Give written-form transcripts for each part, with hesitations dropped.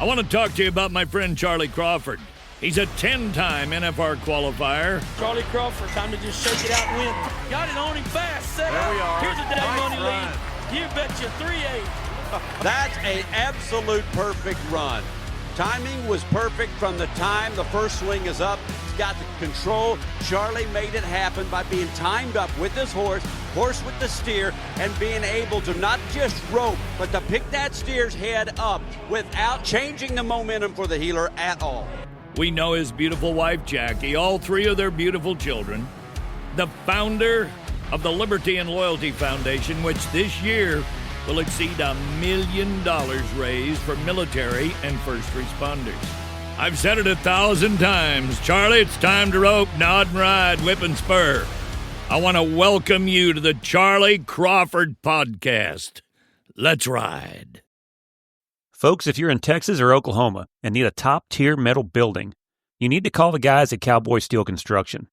I want to talk to you about my friend Charlie Crawford. He's a 10-time NFR qualifier. Charlie Crawford, time to just shake it out and win. Got it on him fast, set there up. We are. Here's a day Nice money run. lead. You betcha 3-8. That's an absolute perfect run. Timing was perfect from the time the first swing is up. He's got the control. Charlie made it happen by being timed up with his horse with the steer, and being able to not just rope, but to pick that steer's head up without changing the momentum for the heeler at all. We know his beautiful wife, Jackie, all three of their beautiful children, the founder of the Liberty and Loyalty Foundation, which this year will exceed $1 million raised for military and first responders. I've said it 1,000 times. Charlie, it's time to rope, nod and ride, whip and spur. I want to welcome you to the Charlie Crawford Podcast. Let's ride. Folks, if you're in Texas or Oklahoma and need a top-tier metal building, you need to call the guys at Cowboy Steel Construction.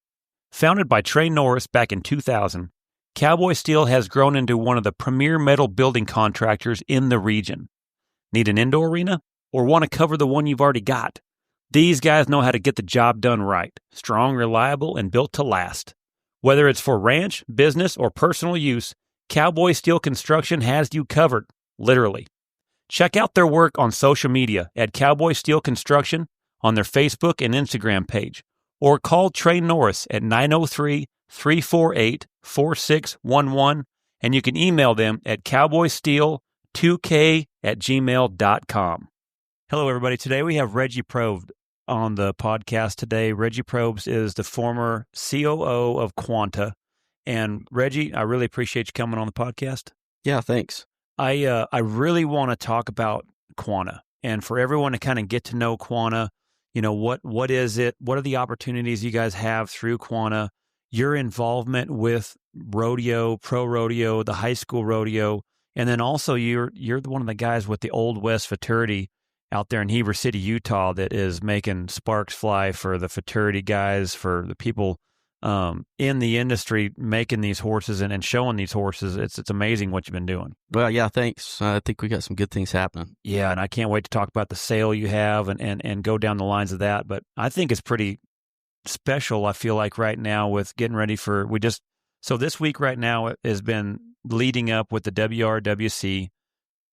Founded by Trey Norris back in 2000, Cowboy Steel has grown into one of the premier metal building contractors in the region. Need an indoor arena or want to cover the one you've already got? These guys know how to get the job done right, strong, reliable, and built to last. Whether it's for ranch, business, or personal use, Cowboy Steel Construction has you covered, literally. Check out their work on social media at Cowboy Steel Construction on their Facebook and Instagram page, or call Trey Norris at 903-348-4611, and you can email them at cowboysteel2k@gmail.com. Hello, everybody. Today we have Redgie Probst on the podcast today. Redgie Probst is the former COO of Quanta. And Redgie, I really appreciate you coming on the podcast. Yeah, thanks. I really want to talk about Quanta, and for everyone to kind of get to know Quanta. You know, what is it? What are the opportunities you guys have through Quanta? Your involvement with rodeo, pro rodeo, the high school rodeo, and then also you're one of the guys with the Old West Futurity out there in Heber City, Utah, that is making sparks fly for the futurity guys, for the people in the industry making these horses and showing these horses. It's amazing what you've been doing. Well, yeah, thanks. I think we got some good things happening. Yeah, and I can't wait to talk about the sale you have and go down the lines of that. But I think it's pretty special, I feel like, right now with getting ready for, so this week right now has been leading up with the WRWC.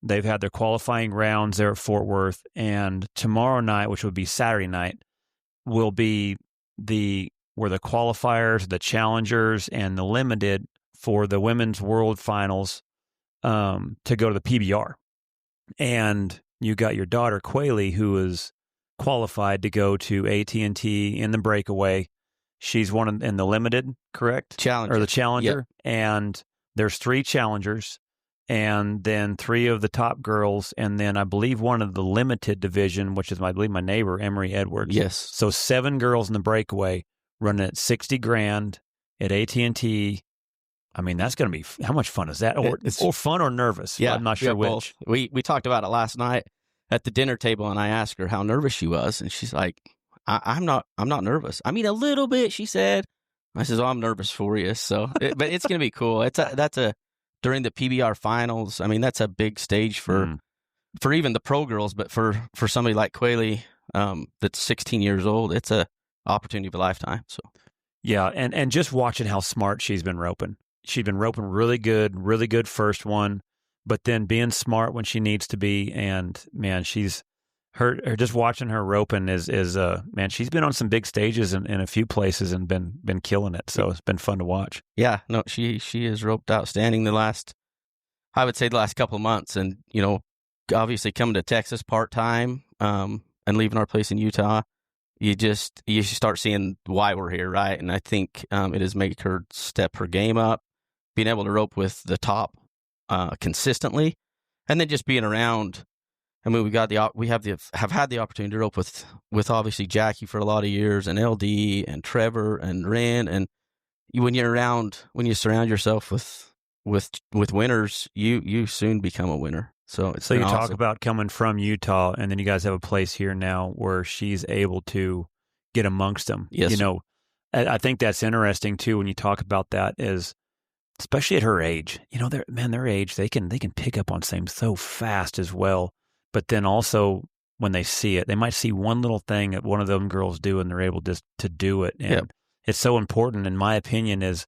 They've had their qualifying rounds there at Fort Worth, and tomorrow night, which would be Saturday night, will be where the qualifiers, the challengers, and the limited for the women's world finals to go to the PBR. And you got your daughter, Quayle, who is qualified to go to AT&T in the breakaway. She's one in the limited, correct? Challenger. Or the challenger. Yep. And there's 3 challengers, and then 3 of the top girls, and then I believe one of the limited division, which is, I believe, my neighbor, Emery Edwards. Yes. So 7 girls in the breakaway running at $60,000 at AT&T. I mean, that's going to be, how much fun is that? Or fun or nervous? Yeah, I'm not sure which. Both. We talked about it last night at the dinner table, and I asked her how nervous she was, and she's like, I'm not nervous. I mean, a little bit, she said. I says, I'm nervous for you. So, but it's going to be cool. During the PBR finals, I mean, that's a big stage for even the pro girls, but for somebody like Quayle, that's 16 years old, it's a opportunity of a lifetime. So, yeah, and just watching how smart she's been roping. She's been roping really good first one, but then being smart when she needs to be. And man, she's just watching her roping is man, she's been on some big stages in a few places and been killing it. So it's been fun to watch. Yeah, no, she has roped outstanding the last couple of months, and you know, obviously coming to Texas part time and leaving our place in Utah, you start seeing why we're here, right? And I think it has made her step her game up, being able to rope with the top consistently, and then just being around. I mean, we have had the opportunity to rope with obviously Jackie for a lot of years, and LD and Trevor and Ren, and when you surround yourself with winners, you soon become a winner. So you talk about coming from Utah, and then you guys have a place here now where she's able to get amongst them. Yes. You know, I think that's interesting too when you talk about that, is especially at her age. You know, their age, they can pick up on things so fast as well. But then also when they see it. They might see one little thing that one of them girls do, and they're able to do it. And it's so important, in my opinion, is,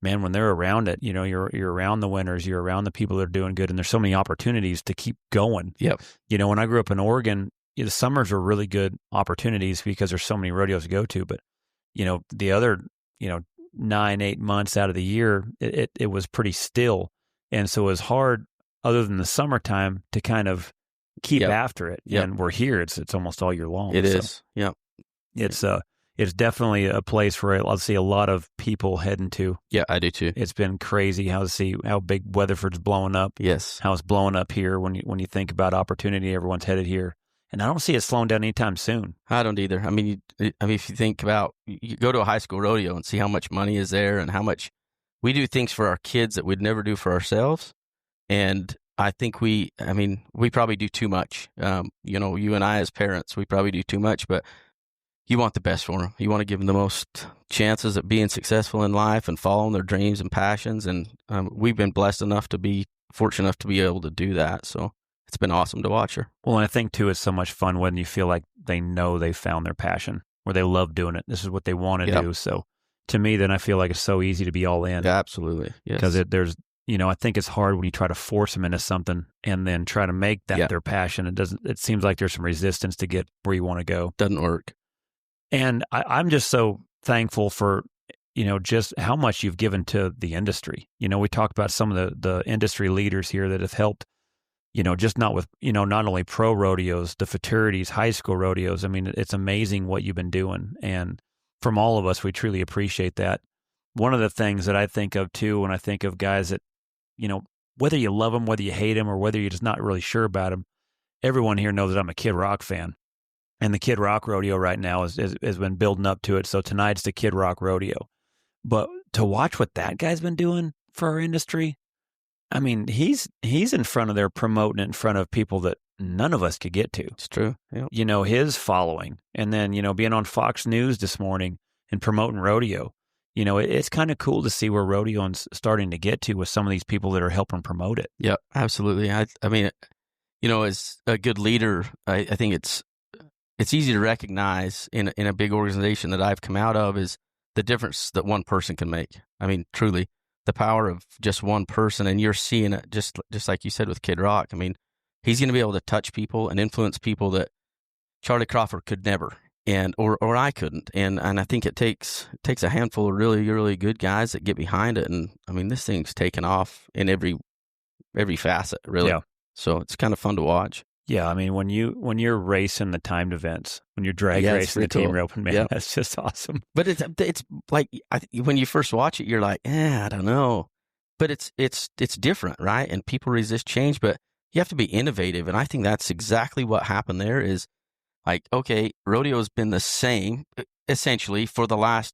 man, when they're around it, you're around the winners, you're around the people that are doing good, and there's so many opportunities to keep going. Yep. When I grew up in Oregon, the summers were really good opportunities because there's so many rodeos to go to. But, the other, 9-8 months out of the year, it was pretty still. And so it was hard, other than the summertime, to kind of keep after it. And we're here. It's almost all year long. It is. Yep. It's definitely a place where I'll see a lot of people heading to. Yeah, I do too. It's been crazy how big Weatherford's blowing up. Yes. How it's blowing up here when you think about opportunity, everyone's headed here. And I don't see it slowing down anytime soon. I don't either. I mean, if you think about, you go to a high school rodeo and see how much money is there and how much we do things for our kids that we'd never do for ourselves. And I think we probably do too much. You and I as parents, we probably do too much, but you want the best for them. You want to give them the most chances at being successful in life and following their dreams and passions. And we've been fortunate enough to be able to do that. So it's been awesome to watch her. Well, and I think, too, it's so much fun when you feel like they know they found their passion, where they love doing it. This is what they want to do. So to me, then I feel like it's so easy to be all in. Yeah, absolutely. Because I think it's hard when you try to force them into something and then try to make that their passion. It seems like there's some resistance to get where you want to go. Doesn't work. And I'm just so thankful for, just how much you've given to the industry. We talked about some of the industry leaders here that have helped, just not with, not only pro rodeos, the fraternities, high school rodeos. I mean, it's amazing what you've been doing. And from all of us, we truly appreciate that. One of the things that I think of, too, when I think of guys that, whether you love them, whether you hate them, or whether you're just not really sure about them, everyone here knows that I'm a Kid Rock fan. And the Kid Rock Rodeo right now has been building up to it. So tonight's the Kid Rock Rodeo. But to watch what that guy's been doing for our industry, I mean, he's in front of there promoting it in front of people that none of us could get to. It's true. Yep. His following. And then, being on Fox News this morning and promoting rodeo. It's kind of cool to see where rodeo's starting to get to with some of these people that are helping promote it. Yeah, absolutely. I mean, as a good leader, I think it's easy to recognize in a big organization that I've come out of is the difference that one person can make. I mean, truly, the power of just one person, and you're seeing it just like you said with Kid Rock. I mean, he's going to be able to touch people and influence people that Charlie Crawford could never, and or I couldn't. And I think it takes a handful of really, really good guys that get behind it. And I mean, this thing's taken off in every facet, really. Yeah. So it's kind of fun to watch. Yeah, I mean, when you're racing the timed events, when you're drag racing the team roping, man, that's just awesome. But it's like when you first watch it, you're like, I don't know, but it's different, right? And people resist change, but you have to be innovative, and I think that's exactly what happened there. Is like, okay, rodeo's been the same essentially for the last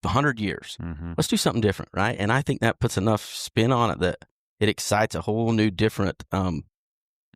100 years. Mm-hmm. Let's do something different, right? And I think that puts enough spin on it that it excites a whole new different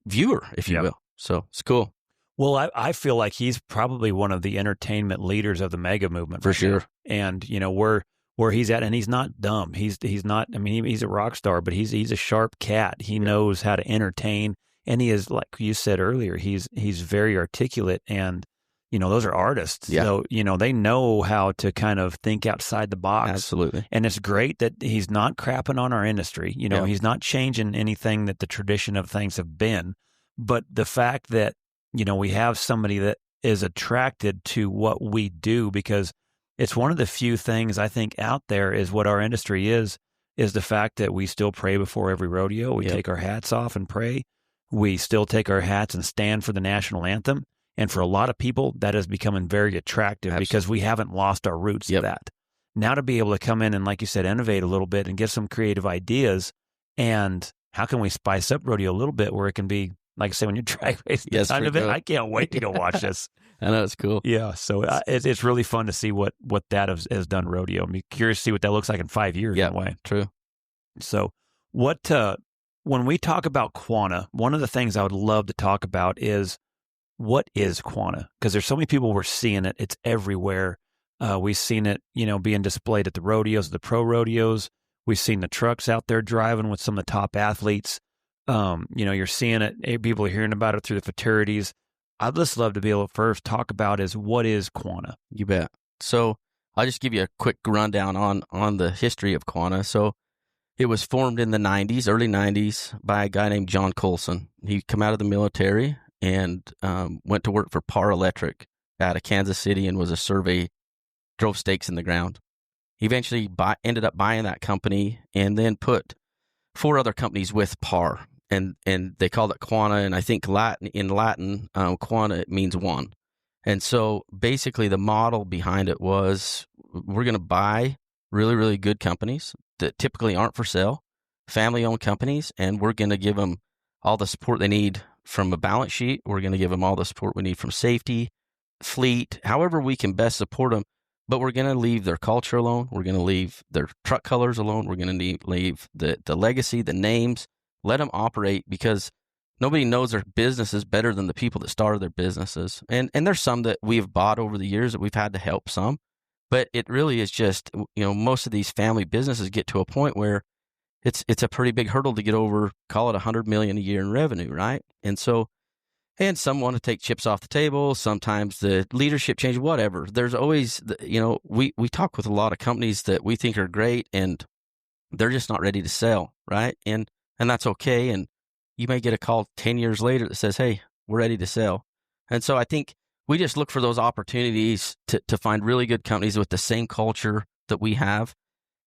viewer, if you will. So it's cool. Well, I feel like he's probably one of the entertainment leaders of the mega movement for sure. And where he's at, and he's not dumb. He's not. I mean, he's a rock star, but he's a sharp cat. He knows how to entertain, and he is, like you said earlier, he's very articulate, and those are artists. Yeah. So they know how to kind of think outside the box. Absolutely. And it's great that he's not crapping on our industry. He's not changing anything that the tradition of things have been. But the fact that, we have somebody that is attracted to what we do, because it's one of the few things I think out there is what our industry is the fact that we still pray before every rodeo. We take our hats off and pray. We still take our hats and stand for the national anthem. And for a lot of people, that is becoming very attractive. Absolutely. Because we haven't lost our roots to that. Now to be able to come in and, like you said, innovate a little bit and get some creative ideas, and how can we spice up rodeo a little bit where it can be, like I say, when you're drag racing, I can't wait to go watch this. I know, it's cool. Yeah, so it's really fun to see what that has done rodeo. I'm curious to see what that looks like in 5 years. Yeah, in a way. True. So when we talk about Quanta, one of the things I would love to talk about is, what is Quanta? Because there's so many people we're seeing it. It's everywhere. We've seen it, being displayed at the rodeos, the pro rodeos. We've seen the trucks out there driving with some of the top athletes. You're seeing it. People are hearing about it through the fraternities. I'd just love to be able to first talk about is what is Quanta? You bet. So I'll just give you a quick rundown on the history of Quanta. So it was formed in the 90s, early 90s, by a guy named John Colson. He come out of the military and went to work for Par Electric out of Kansas City and was a survey, drove stakes in the ground. He eventually ended up buying that company and then put 4 other companies with Par. And they called it Quanta, and I think in Latin, Quanta means one. And so basically the model behind it was we're going to buy really, really good companies that typically aren't for sale, family-owned companies, and we're going to give them all the support they need from a balance sheet. We're going to give them all the support we need from safety, fleet, however we can best support them. But we're going to leave their culture alone. We're going to leave their truck colors alone. We're going to leave the legacy, the names. Let them operate because nobody knows their businesses better than the people that started their businesses. And there's some that we've bought over the years that we've had to help some. But it really is just, most of these family businesses get to a point where it's a pretty big hurdle to get over, call it $100 million a year in revenue, right? And some want to take chips off the table. Sometimes the leadership change, whatever. There's always, we talk with a lot of companies that we think are great and they're just not ready to sell, right? And that's okay. And you may get a call 10 years later that says, hey, we're ready to sell. And so I think we just look for those opportunities to find really good companies with the same culture that we have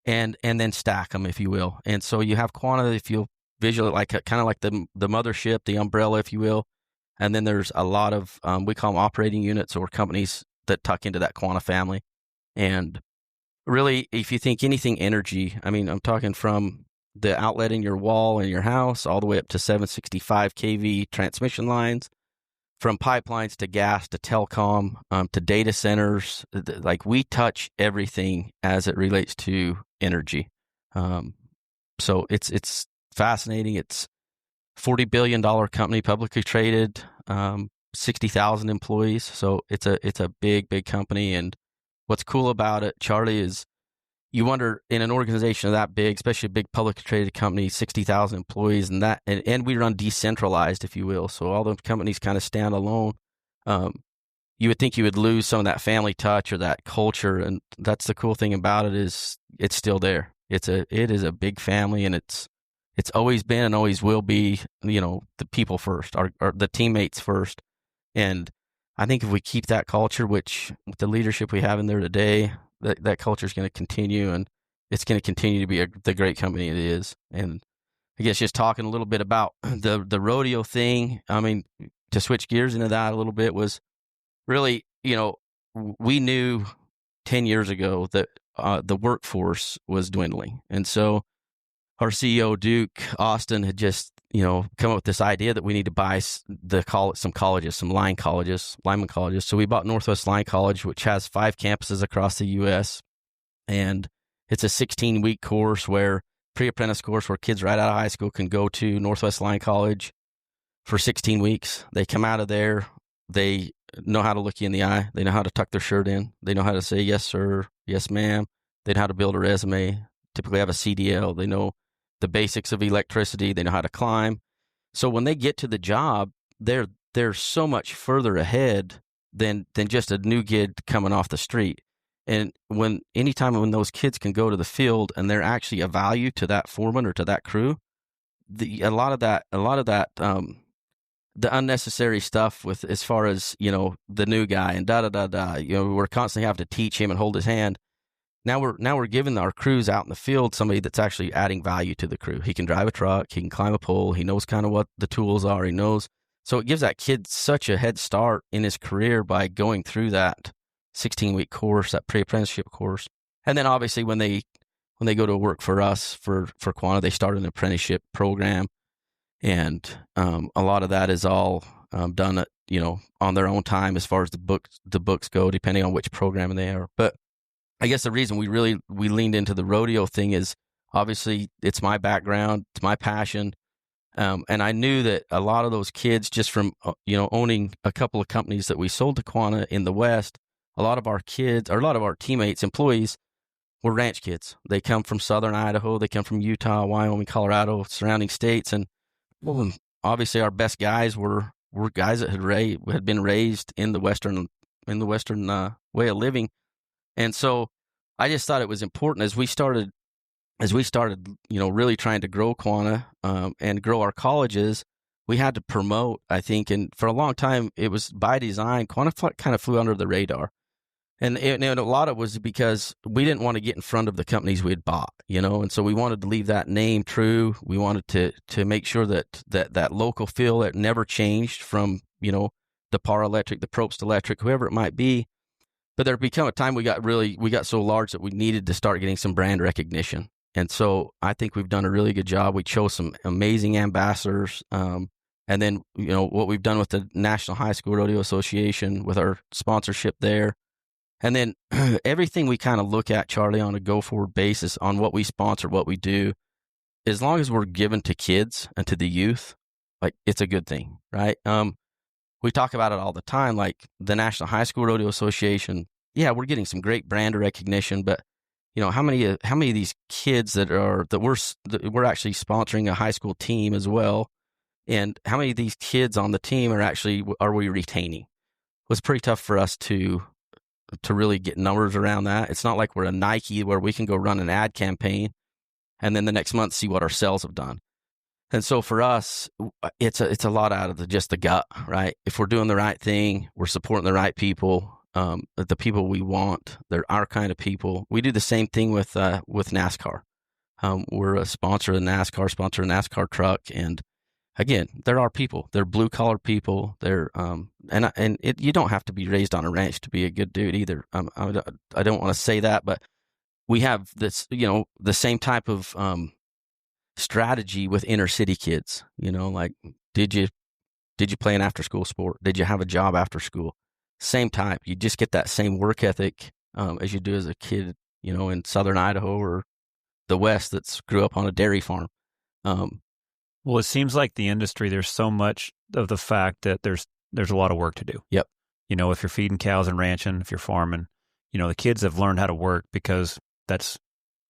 and then stack them, if you will. And so you have Quanta, if you'll visually kind of like the mothership, the umbrella, if you will. And then there's a lot of, we call them operating units or companies that tuck into that Quanta family. And really, if you think anything energy, I mean, I'm talking from the outlet in your wall in your house all the way up to 765 kV transmission lines, from pipelines to gas to telecom to data centers. Like we touch everything as it relates to energy. So it's fascinating. It's $40 billion company, publicly traded, 60,000 employees. So it's a big, big company. And what's cool about it, Charlie, is you wonder in an organization that big, especially a big publicly traded company, 60,000 employees, and we run decentralized, if you will. So all the companies kind of stand alone. You would think you would lose some of that family touch or that culture, and that's the cool thing about it is it's still there. It is a big family, and it's always been and always will be. The people first, or the teammates first, and I think if we keep that culture, which with the leadership we have in there today, that culture is going to continue, and it's going to continue to be the great company it is. And I guess just talking a little bit about the rodeo thing. I mean, to switch gears into that a little bit was really, we knew 10 years ago that the workforce was dwindling. And so our CEO, Duke Austin, had just, come up with this idea that we need to buy some colleges, some lineman colleges. So we bought Northwest Line College, which has 5 campuses across the U.S. And it's a 16-week course pre-apprentice course where kids right out of high school can go to Northwest Line College for 16 weeks. They come out of there. They know how to look you in the eye. They know how to tuck their shirt in. They know how to say, yes, sir, yes, ma'am. They know how to build a resume, typically have a CDL. They know the basics of electricity. They know how to climb. So when they get to the job, they're so much further ahead than just a new kid coming off the street. And anytime when those kids can go to the field and they're actually a value to that foreman or to that crew, a lot of that, the unnecessary stuff with as far as the new guy and we're constantly having to teach him and hold his hand. Now we're giving our crews out in the field somebody that's actually adding value to the crew. He can drive a truck, he can climb a pole, he knows kind of what the tools are, he knows. So it gives that kid such a head start in his career by going through that 16-week course, that pre-apprenticeship course. And then obviously when they go to work for us for Quanta, they start an apprenticeship program, and a lot of that is all done at, on their own time as far as the books go, depending on which program they are. But I guess the reason we leaned into the rodeo thing is obviously it's my background, it's my passion. And I knew that a lot of those kids, just from, owning a couple of companies that we sold to Quanta in the West, a lot of our kids, or a lot of our teammates, employees, were ranch kids. They come from southern Idaho, they come from Utah, Wyoming, Colorado, surrounding states. And obviously our best guys were were guys that had been raised in the Western way of living. And so I just thought it was important as we started, really trying to grow Quanta and grow our colleges, we had to promote, I think, and for a long time, it was by design, Quanta kind of flew under the radar. And a lot of it was because we didn't want to get in front of the companies we had bought, and so we wanted to leave that name true. We wanted to make sure that local feel that never changed from, the Par Electric, the Probst Electric, whoever it might be. But there became a time we got so large that we needed to start getting some brand recognition. And so I think we've done a really good job. We chose some amazing ambassadors. And then, what we've done with the National High School Rodeo Association with our sponsorship there. And then everything we kind of look at, Charlie, on a go-forward basis on what we sponsor, what we do, as long as we're given to kids and to the youth, like it's a good thing, right? We talk about it all the time, like the National High School Rodeo Association. Yeah, we're getting some great brand recognition, but how many of these kids that we're actually sponsoring a high school team as well, and how many of these kids on the team are we retaining? It was pretty tough for us to really get numbers around that. It's not like we're a Nike where we can go run an ad campaign and then the next month see what our sales have done. And so for us, it's a lot out of just the gut, right? If we're doing the right thing, we're supporting the right people, the people we want, they're our kind of people. We do the same thing with NASCAR. We're a sponsor of NASCAR, sponsor a NASCAR truck, and again, they're our people. They're blue collar people. They're you don't have to be raised on a ranch to be a good dude either. I don't want to say that, but we have this, the same type of strategy with inner city kids. Like did you play an after school sport? Did you have a job after school? Same type. You just get that same work ethic as you do as a kid, in southern Idaho or the West that's grew up on a dairy farm. Well, it seems like the industry, there's so much of the fact that there's a lot of work to do. Yep. If you're feeding cows and ranching, if you're farming, the kids have learned how to work because that's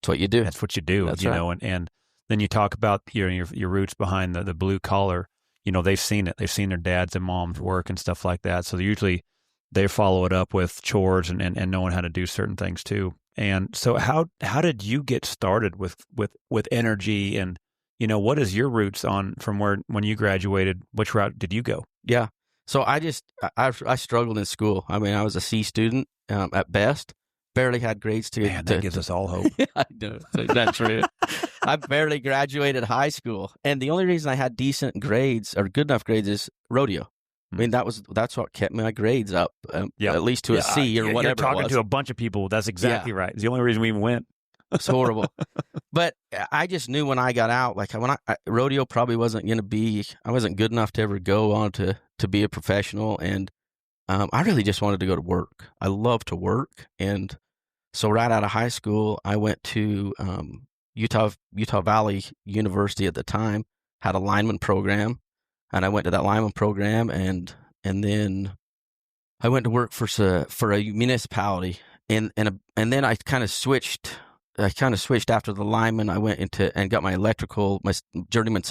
what you do. That's what you do. That's right. And then you talk about your roots behind the blue collar. They've seen it. They've seen their dads and moms work and stuff like that. So they follow it up with chores and knowing how to do certain things too. And so how did you get started with energy and what is your roots from when you graduated? Which route did you go? Yeah. So I struggled in school. I mean, I was a C student at best. Barely had grades to. Man, that gives us all hope. I know. That's true. I barely graduated high school, and the only reason I had decent grades or good enough grades is rodeo. I mean, that's what kept my grades up, at least to a C or whatever. You're talking it was. to a bunch of people. That's exactly right. It's the only reason we even went. It's horrible. But I just knew when I got out, like rodeo probably wasn't going to be, I wasn't good enough to ever go on to be a professional. And I really just wanted to go to work. I love to work. And so right out of high school, I went to Utah Valley University at the time, had a lineman program. And I went to that lineman program and then I went to work for a municipality. And then I kind of switched after the lineman. I went into and got my journeyman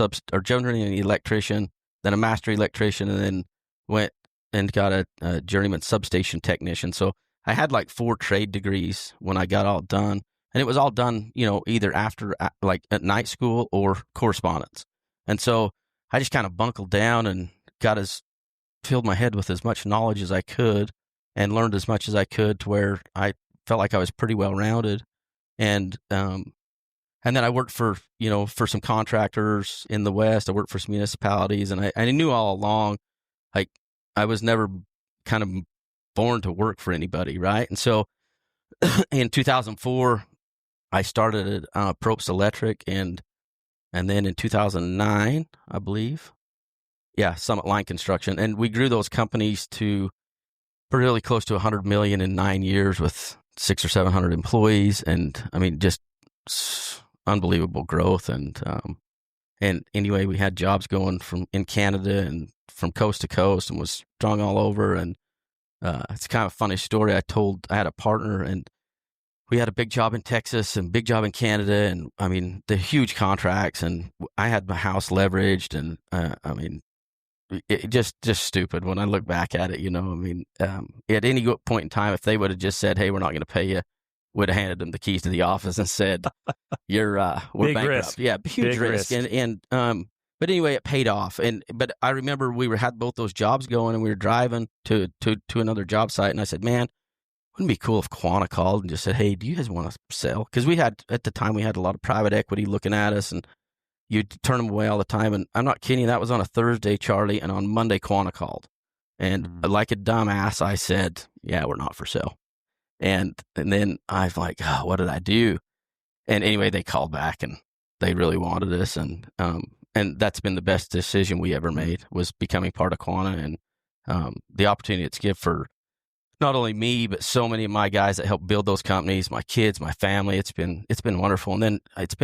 electrician, then a master electrician, and then went and got a journeyman substation technician. So I had like 4 trade degrees when I got all done, and it was all done, either after like at night school or correspondence. And so I just kind of bunkled down and filled my head with as much knowledge as I could and learned as much as I could to where I felt like I was pretty well rounded. And then I worked for some contractors in the West. I worked for some municipalities, and I knew all along, like I was never kind of born to work for anybody, right? And so in 2004, I started at Probst Electric, and then in 2009, I believe, Summit Line Construction, and we grew those companies to really close to 100 million in 9 years with 600 or 700 employees, and I mean, just unbelievable growth. And anyway, we had jobs going in Canada and from coast to coast, and was strung all over. And it's kind of a funny story. I had a partner, and we had a big job in Texas and big job in Canada, and I mean, the huge contracts, and I had my house leveraged, and I mean, just stupid when I look back at it. I mean, at any point in time, if they would have just said, "Hey, we're not going to pay you," would have handed them the keys to the office and said, "We're Big bankrupt." risk. Yeah, huge Big risk. risk. But anyway, it paid off. But I remember we had both those jobs going, and we were driving to another job site, and I said, "Man, wouldn't it be cool if Quanta called and just said, 'Hey, do you guys want to sell?'" Because at the time we had a lot of private equity looking at us, and you'd turn them away all the time. And I'm not kidding you, that was on a Thursday, Charlie, and on Monday Quanta called, and like a dumbass, I said, "Yeah, we're not for sale." And then I was like, "Oh, what did I do?" And anyway, they called back, and they really wanted us, and that's been the best decision we ever made, was becoming part of Quanta, and the opportunity it's given for not only me, but so many of my guys that helped build those companies, my kids, my family. It's been wonderful. And then it's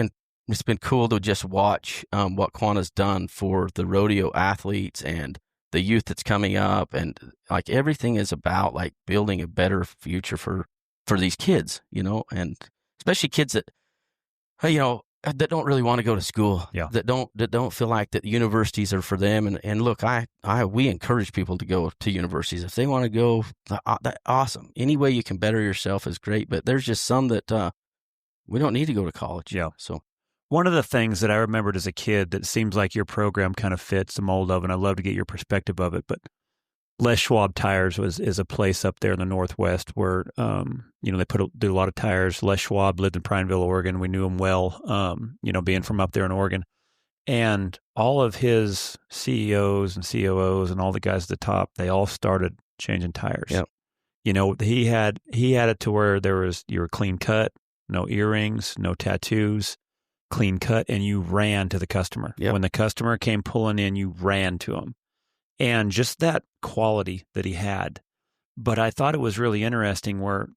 been cool to just watch what Quanta's done for the rodeo athletes and the youth that's coming up. And like, everything is about like building a better future for these kids, and especially kids that, that don't really want to go to school, that don't feel like that universities are for them. And look, we encourage people to go to universities if they want to go. That's awesome. Any way you can better yourself is great. But there's just some that we don't need to go to college. Yeah. So one of the things that I remembered as a kid that seems like your program kind of fits the mold of, and I'd love to get your perspective of it, but Les Schwab Tires is a place up there in the Northwest where, they do a lot of tires. Les Schwab lived in Prineville, Oregon. We knew him well, being from up there in Oregon. And all of his CEOs and COOs and all the guys at the top, they all started changing tires. Yep. He had it to where you were clean cut, no earrings, no tattoos, clean cut, and you ran to the customer. Yep. When the customer came pulling in, you ran to him. And just that quality that he had. But I thought it was really interesting where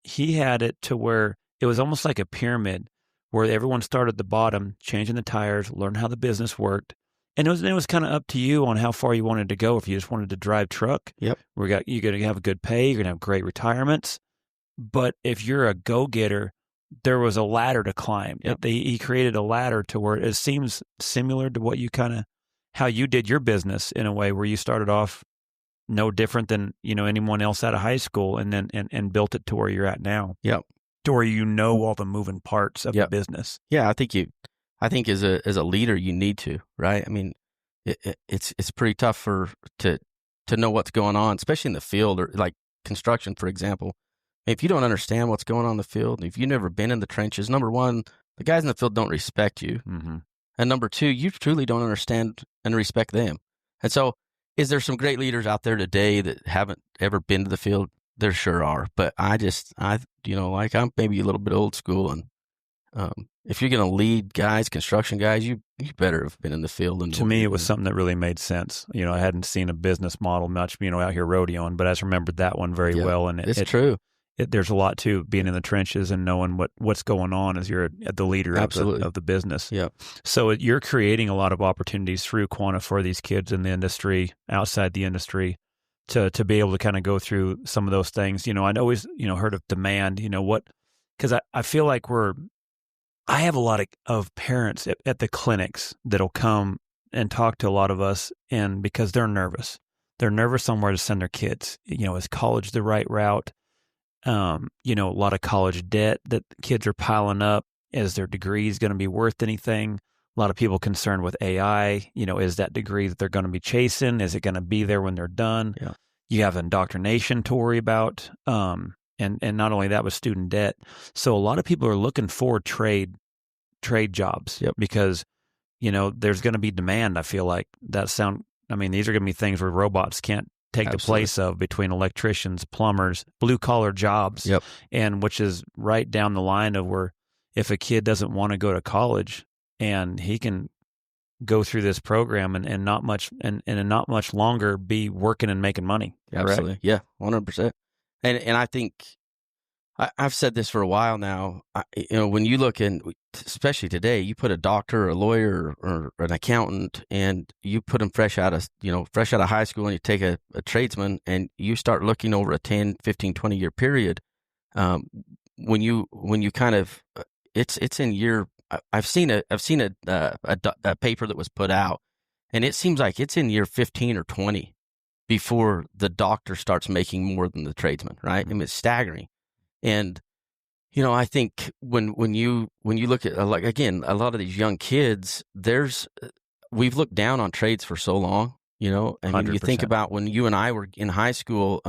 he had it to where it was almost like a pyramid where everyone started at the bottom, changing the tires, learn how the business worked. And it was kind of up to you on how far you wanted to go. If you just wanted to drive truck, yep, you're going to have a good pay, you're going to have great retirements. But if you're a go-getter, there was a ladder to climb. Yep. He created a ladder to where it seems similar to what you how you did your business in a way where you started off no different than, anyone else out of high school, and then and built it to where you're at now. Yep. To where all the moving parts of the business. Yeah, I think as a leader you need to, right? I mean, it's pretty tough to know what's going on, especially in the field, or like construction, for example. If you don't understand what's going on in the field, if you've never been in the trenches, number one, the guys in the field don't respect you. Mm-hmm. And number two, you truly don't understand and respect them. And so, is there some great leaders out there today that haven't ever been to the field? There sure are. But I'm maybe a little bit old school. And if you're going to lead guys, construction guys, you better have been in the field. And to me, it was something that really made sense. I hadn't seen a business model much, out here rodeoing, but I just remembered that one very well. And it's true. There's a lot to being in the trenches and knowing what's going on as you're the leader of the business. Yeah. So you're creating a lot of opportunities through Quanta for these kids in the industry, outside the industry, to be able to kind of go through some of those things. I'd always, heard of demand, because I feel like I have a lot of parents at the clinics that'll come and talk to a lot of us, and because they're nervous on where to send their kids. Is college the right route? A lot of college debt that kids are piling up. Is their degrees going to be worth anything? A lot of people concerned with AI. Is that degree that they're going to be chasing? Is it going to be there when they're done? Yeah. You have indoctrination to worry about. And not only that, with student debt. So a lot of people are looking for trade jobs. Yep. Because, there's going to be demand. I feel like these are going to be things where robots can't take Absolutely. the place of, between electricians, plumbers, blue collar jobs. Yep. And which is right down the line of where if a kid doesn't want to go to college and he can go through this program and not much longer be working and making money. Absolutely. Correct? Yeah. 100%. And I think I've said this for a while now. When you look in, especially today, you put a doctor, a lawyer, or an accountant, and you put them fresh out of high school, and you take a tradesman, and you start looking over a 10, 15, 20 year period. When you kind of, it's in year. I've seen a paper that was put out, And it seems like it's in year 15 or 20 before the doctor starts making more than the tradesman, right? I mean, it's staggering. And, I think when you look at, like, again, a lot of these young kids, we've looked down on trades for so long, I mean, 100%. you think about when you and I were in high school,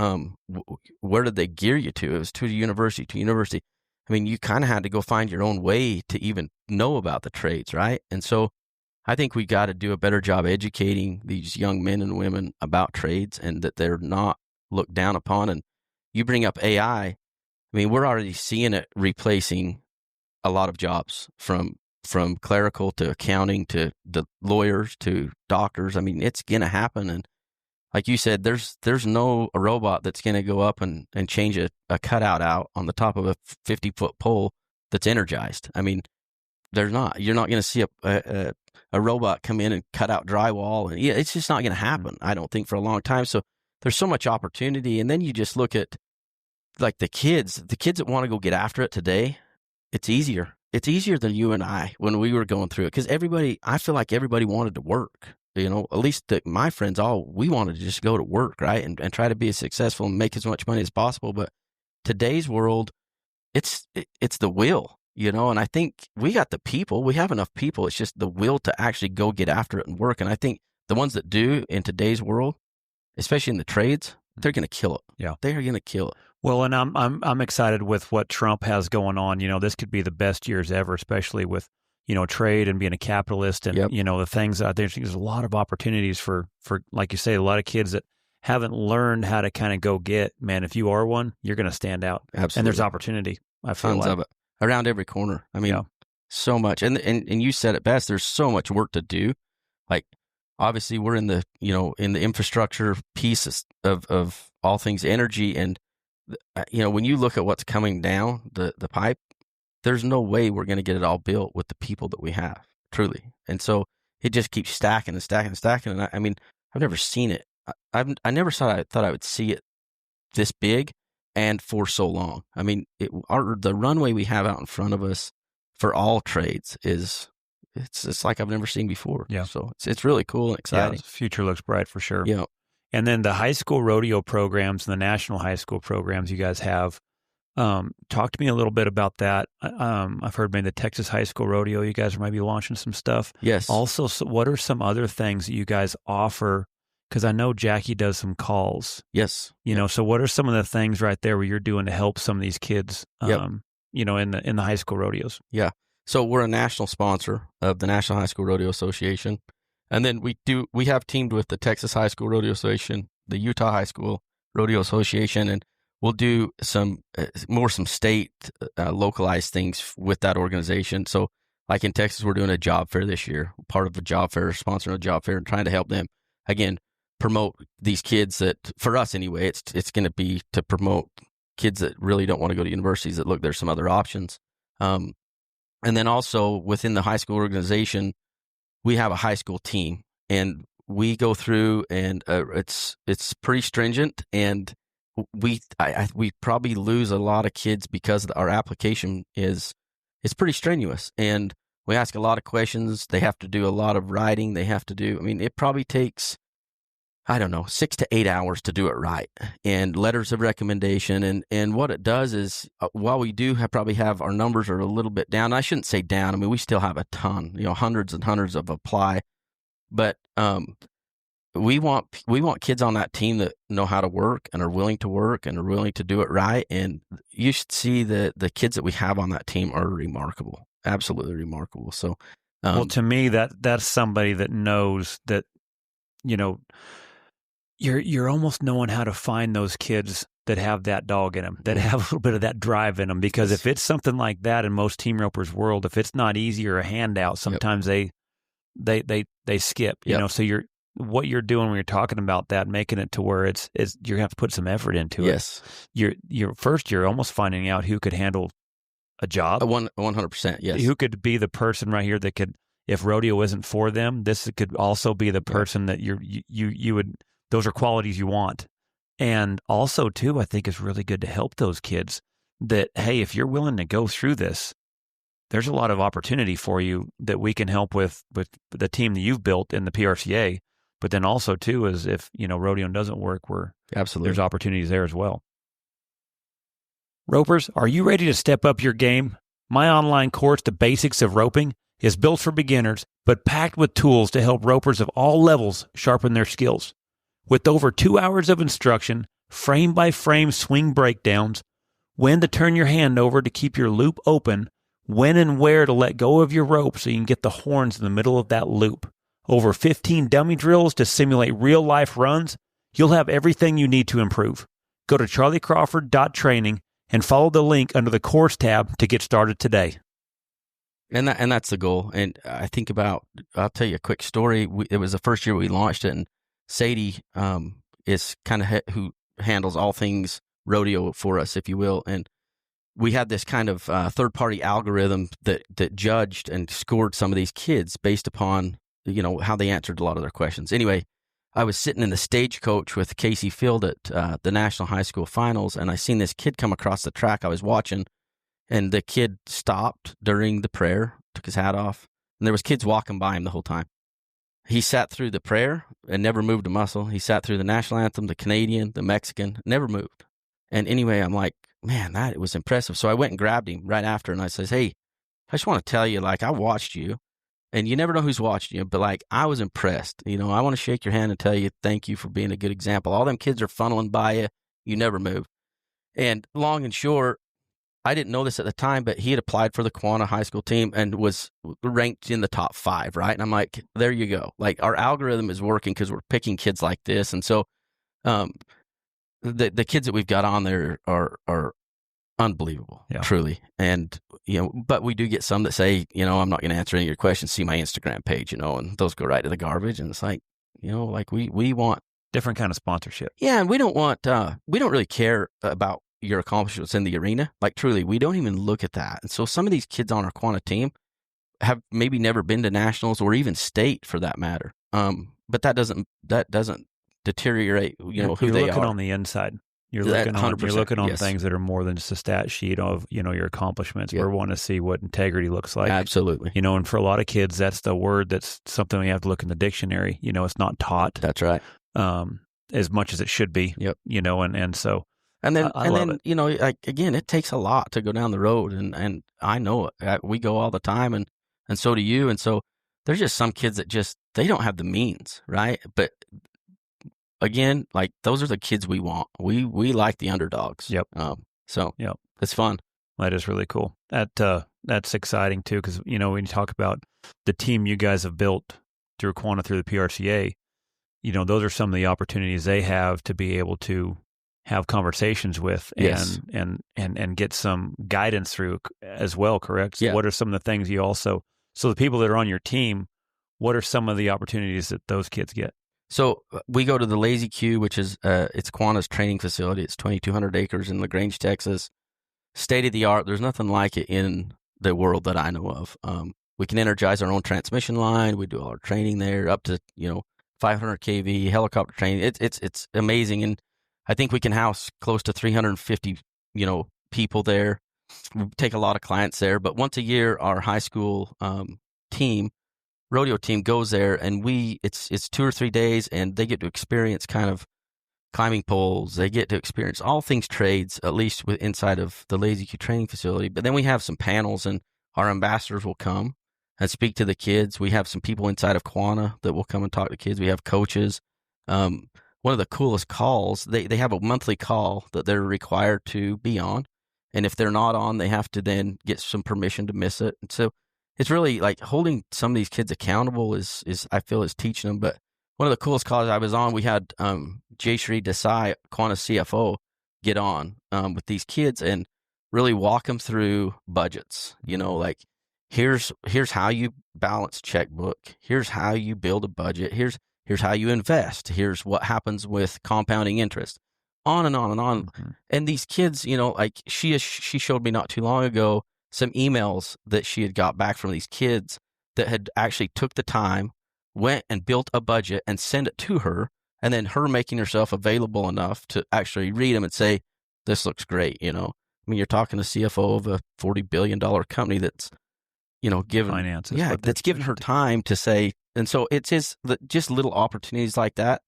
where did they gear you to? It was to university. I mean, you kind of had to go find your own way to even know about the trades, right? And so I think we got to do a better job educating these young men and women about trades and that they're not looked down upon. And you bring up AI. I mean, we're already seeing it replacing a lot of jobs from clerical to accounting to the lawyers to doctors. I mean, it's going to happen. And like you said, there's no a robot that's going to go up and change a cutout out on the top of a 50-foot pole that's energized. I mean, you're not going to see a robot come in and cut out drywall. And it's just not going to happen, I don't think, for a long time. So there's so much opportunity. And then you just look at like the kids that want to go get after it today. It's easier. It's easier than you and I when we were going through it, because I feel like everybody wanted to work. At least my friends, we wanted to just go to work, right? And try to be as successful and make as much money as possible. But today's world, it's the will, and I think we got the people. We have enough people. It's just the will to actually go get after it and work. And I think the ones that do in today's world, especially in the trades, they're going to kill it. Yeah. They're going to kill it. Well, and I'm excited with what Trump has going on. This could be the best years ever, especially with, trade and being a capitalist and, Yep. The things out there. There's a lot of opportunities for, like you say, a lot of kids that haven't learned how to kind of go get, man, if you are one, you're going to stand out. Absolutely. And there's opportunity. I feel Tons like. of it around every corner. I mean, Yeah. so much. And you said it best. There's so much work to do. Like, obviously we're in the infrastructure pieces of all things energy. And, when you look at what's coming down the pipe, there's no way we're going to get it all built with the people that we have, truly. And so it just keeps stacking and stacking and stacking. And I mean, I've never seen it. I never thought I would see it this big and for so long. I mean, the runway we have out in front of us for all trades it's like I've never seen before. Yeah. So it's really cool and exciting. Yeah, the future looks bright for sure. Yeah. And then the high school rodeo programs and the national high school programs you guys have. Talk to me a little bit about that. I've heard maybe the Texas High School Rodeo, you guys are maybe launching some stuff. Yes. Also, what are some other things that you guys offer? Because I know Jackie does some calls. Yes. So what are some of the things right there where you're doing to help some of these kids, Yep. In the high school rodeos? Yeah. So we're a national sponsor of the National High School Rodeo Association. And then we have teamed with the Texas High School Rodeo Association, the Utah High School Rodeo Association, and we'll do some state localized things with that organization. So like in Texas, we're doing a job fair this year, part of a job fair, sponsoring a job fair and trying to help them, again, promote these kids that, for us anyway, it's going to be to promote kids that really don't want to go to universities that look, there's some other options. And then also within the high school organization, we have a high school team, and we go through and it's pretty stringent, and we probably lose a lot of kids because our application is pretty strenuous, and we ask a lot of questions. They have to do a lot of writing. It probably takes, 6 to 8 hours to do it right, and letters of recommendation. And what it does is, while we do probably have our numbers are a little bit down, I shouldn't say down. I mean, we still have a ton, hundreds and hundreds of apply, but we want kids on that team that know how to work and are willing to work and are willing to do it right. And you should see the kids that we have on that team are remarkable, absolutely remarkable. So, well, to me, that's somebody that knows that, you're almost knowing how to find those kids that have that dog in them, that have a little bit of that drive in them. Because if it's something like that in most team ropers' world, if it's not easy or a handout, sometimes they skip. Yep. So what you're doing when you're talking about that, making it to where it's you're gonna have to put some effort into it. Yes. You're almost finding out who could handle a job. 100%. Yes. Who could be the person right here that could, if rodeo isn't for them, this could also be the person that you would. Those are qualities you want. And also, too, I think it's really good to help those kids that, hey, if you're willing to go through this, there's a lot of opportunity for you that we can help with the team that you've built in the PRCA. But then also too is if, rodeo doesn't work, Absolutely. there's opportunities there as well. Ropers, are you ready to step up your game? My online course, The Basics of Roping, is built for beginners, but packed with tools to help ropers of all levels sharpen their skills. With over 2 hours of instruction, frame-by-frame swing breakdowns, when to turn your hand over to keep your loop open, when and where to let go of your rope so you can get the horns in the middle of that loop, over 15 dummy drills to simulate real-life runs, you'll have everything you need to improve. Go to charlycrawford.training and follow the link under the course tab to get started today. And that's the goal. And I think I'll tell you a quick story. It was the first year we launched it, and Sadie is kind of who handles all things rodeo for us, if you will. And we had this kind of third-party algorithm that judged and scored some of these kids based upon, how they answered a lot of their questions. Anyway, I was sitting in the stagecoach with Casey Field at the National High School Finals, and I seen this kid come across the track I was watching, and the kid stopped during the prayer, took his hat off, and there was kids walking by him the whole time. He sat through the prayer and never moved a muscle. He sat through the national anthem, the Canadian, the Mexican, never moved. And anyway, I'm like, man, that was impressive. So I went and grabbed him right after, and I says, hey, I just want to tell you, I watched you. And you never know who's watching you, but I was impressed. I want to shake your hand and tell you thank you for being a good example. All them kids are funneling by you. You never move. And long and short, I didn't know this at the time, but he had applied for the Quanta high school team and was ranked in the top 5, right? And I'm like, there you go. Our algorithm is working because we're picking kids like this. And so the kids that we've got on there are unbelievable, truly. And, but we do get some that say, I'm not going to answer any of your questions, see my Instagram page, and those go right to the garbage. And it's we want different kind of sponsorship. Yeah. And we don't really care about your accomplishments in the arena. Truly, we don't even look at that. And so some of these kids on our Quanta team have maybe never been to nationals or even state for that matter. But that doesn't deteriorate, who they are. You're looking on the inside. You're looking on yes. things that are more than just a stat sheet of, your accomplishments. Yep. We want to see what integrity looks like. Absolutely. And for a lot of kids, that's the word that's something we have to look in the dictionary. It's not taught. That's right. As much as it should be. Yep. And so. And then, again, it takes a lot to go down the road. And I know it. We go all the time and so do you. And so there's just some kids that they don't have the means, right? But again, those are the kids we want. We like the underdogs. Yep. Yep. It's fun. That is really cool. That's exciting too, because when you talk about the team you guys have built through Quanta, through the PRCA, those are some of the opportunities they have to be able to have conversations with and get some guidance through as well. Correct. So what are some of the things so the people that are on your team, what are some of the opportunities that those kids get? So we go to the Lazy Q, which is it's Quanta's training facility. It's 2,200 acres in LaGrange, Texas. State of the art. There's nothing like it in the world that I know of. We can energize our own transmission line. We do all our training there, up to 500 kV helicopter training. It's amazing, and I think we can house close to 350 people there. We take a lot of clients there, but once a year, our high school rodeo team goes there, and it's 2 or 3 days, and they get to experience kind of climbing poles. They get to experience all things trades, at least inside of the Lazy Q training facility. But then we have some panels, and our ambassadors will come and speak to the kids. We have some people inside of Quanta that will come and talk to kids. We have coaches. One of the coolest calls, they have a monthly call that they're required to be on. And if they're not on, they have to then get some permission to miss it. And so it's really holding some of these kids accountable is I feel is teaching them. But one of the coolest calls I was on, we had Jayshree Desai, Quanta CFO, get on with these kids and really walk them through budgets. Here's how you balance checkbook. Here's how you build a budget. Here's how you invest. Here's what happens with compounding interest. On and on and on. Mm-hmm. And these kids, she showed me not too long ago some emails that she had got back from these kids that had actually took the time, went and built a budget and sent it to her, and then her making herself available enough to actually read them and say, this looks great, you're talking to CFO of a $40 billion company that's given finances. Yeah, that's given her time to say, and so it's just little opportunities like that.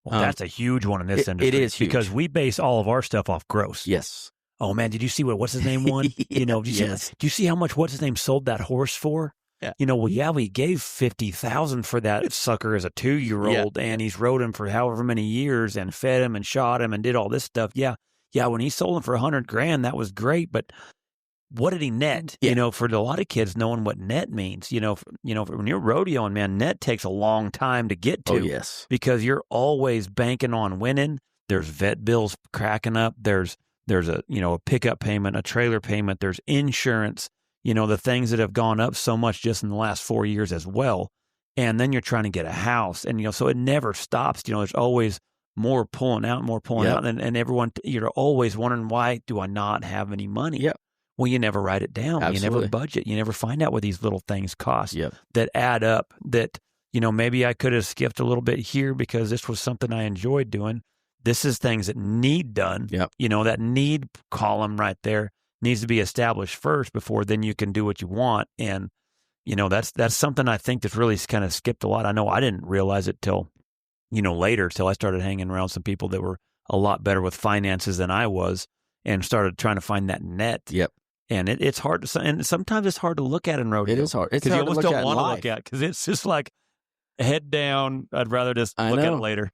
Well, that's a huge one in this industry. It is huge. Because we base all of our stuff off gross. Yes. Oh man, did you see what's his name won? Do you see how much what's his name sold that horse for? Yeah. We gave $50,000 for that sucker as a 2-year-old, and he's rode him for however many years and fed him and shot him and did all this stuff. Yeah, when he sold him for $100,000, that was great, but what did he net? Yeah. For a lot of kids, knowing what net means. When you're rodeoing, man, net takes a long time to get to. Oh, yes. Because you're always banking on winning. There's vet bills cracking up. There's a pickup payment, a trailer payment. There's insurance. The things that have gone up so much just in the last 4 years as well. And then you're trying to get a house, and so it never stops. There's always more pulling out, and everyone, you're always wondering, why do I not have any money? Yep. Well, you never write it down. Absolutely. You never budget. You never find out what these little things cost that add up. That, maybe I could have skipped a little bit here because this was something I enjoyed doing. This is things that need done. Yep. That need column right there needs to be established first before then you can do what you want. And, that's something I think that's really kind of skipped a lot. I know I didn't realize it till later, till I started hanging around some people that were a lot better with finances than I was and started trying to find that net. Yep. And it's hard to, and sometimes it's hard to look at in rodeo. It is hard. It's because you hard to almost look don't at want to live. look at, because it's just like head down. I'd rather just look at it later.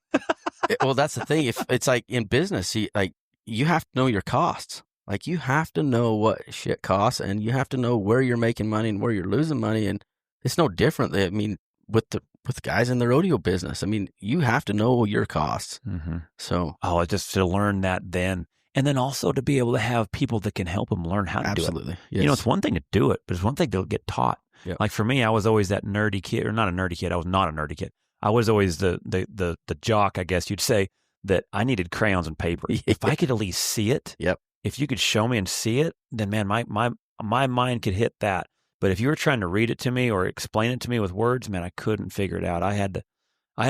Well, that's the thing. If it's like in business, you have to know your costs. Like, you have to know what shit costs, and you have to know where you're making money and where you're losing money. And it's no different. I mean, with the guys in the rodeo business, I mean, you have to know your costs. Mm-hmm. So, just to learn that then. And then also to be able to have people that can help them learn how to do it. absolutely. Yes. It's one thing to do it, but it's one thing to get taught. Yep. Like for me, I was always that nerdy kid, or not a nerdy kid. I was not a nerdy kid. I was always the jock, I guess you'd say, that I needed crayons and paper. If I could at least see it, if you could show me and see it, then man, my mind could hit that. But if you were trying to read it to me or explain it to me with words, man, I couldn't figure it out. I had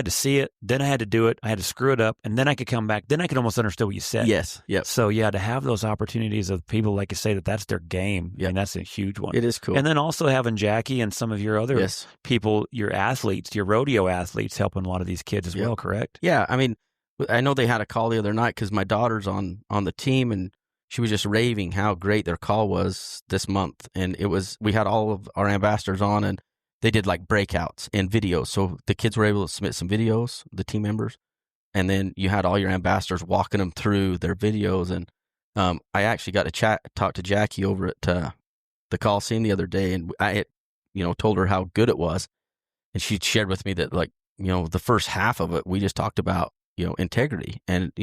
to see it, then I had to do it, I had to screw it up, and then I could come back. Then I could almost understand what you said. Yes. Yep. So to have those opportunities of people like you say that's their game. I mean, that's a huge one. It is cool. And then also having Jackie and some of your other people, your athletes, your rodeo athletes, helping a lot of these kids as well. Correct? Yeah. I mean, I know they had a call the other night because my daughter's on the team, and she was just raving how great their call was this month. And we had all of our ambassadors on, and they did like breakouts and videos. So the kids were able to submit some videos, the team members, and then you had all your ambassadors walking them through their videos. And I actually got to talk to Jackie over at the Coliseum the other day, and I had, told her how good it was. And she shared with me that, like, the first half of it, we just talked about, integrity and,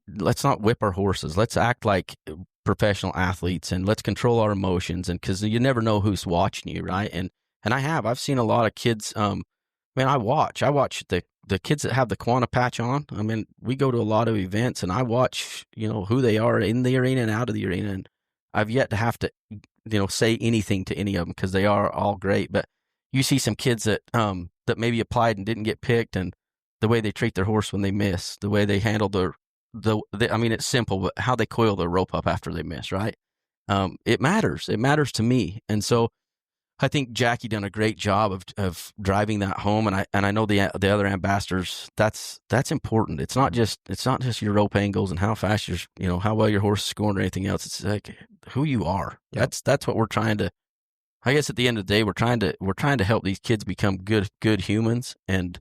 let's not whip our horses. Let's act like professional athletes, and let's control our emotions. And because you never know who's watching you, right? And I've seen a lot of kids. I watch the kids that have the Quanta patch on. I mean, we go to a lot of events, and I watch, who they are in the arena and out of the arena. And I've yet to have to, say anything to any of them because they are all great. But you see some kids that maybe applied and didn't get picked, and the way they treat their horse when they miss, the way they handle I mean, it's simple, but how they coil the rope up after they miss, right? It matters. It matters to me. And so I think Jackie done a great job of driving that home. And I know the other ambassadors, that's important. It's not just your rope angles and how fast how well your horse is scoring or anything else. It's like who you are. Yep. That's what we're trying to, I guess at the end of the day, we're trying to help these kids become good humans. And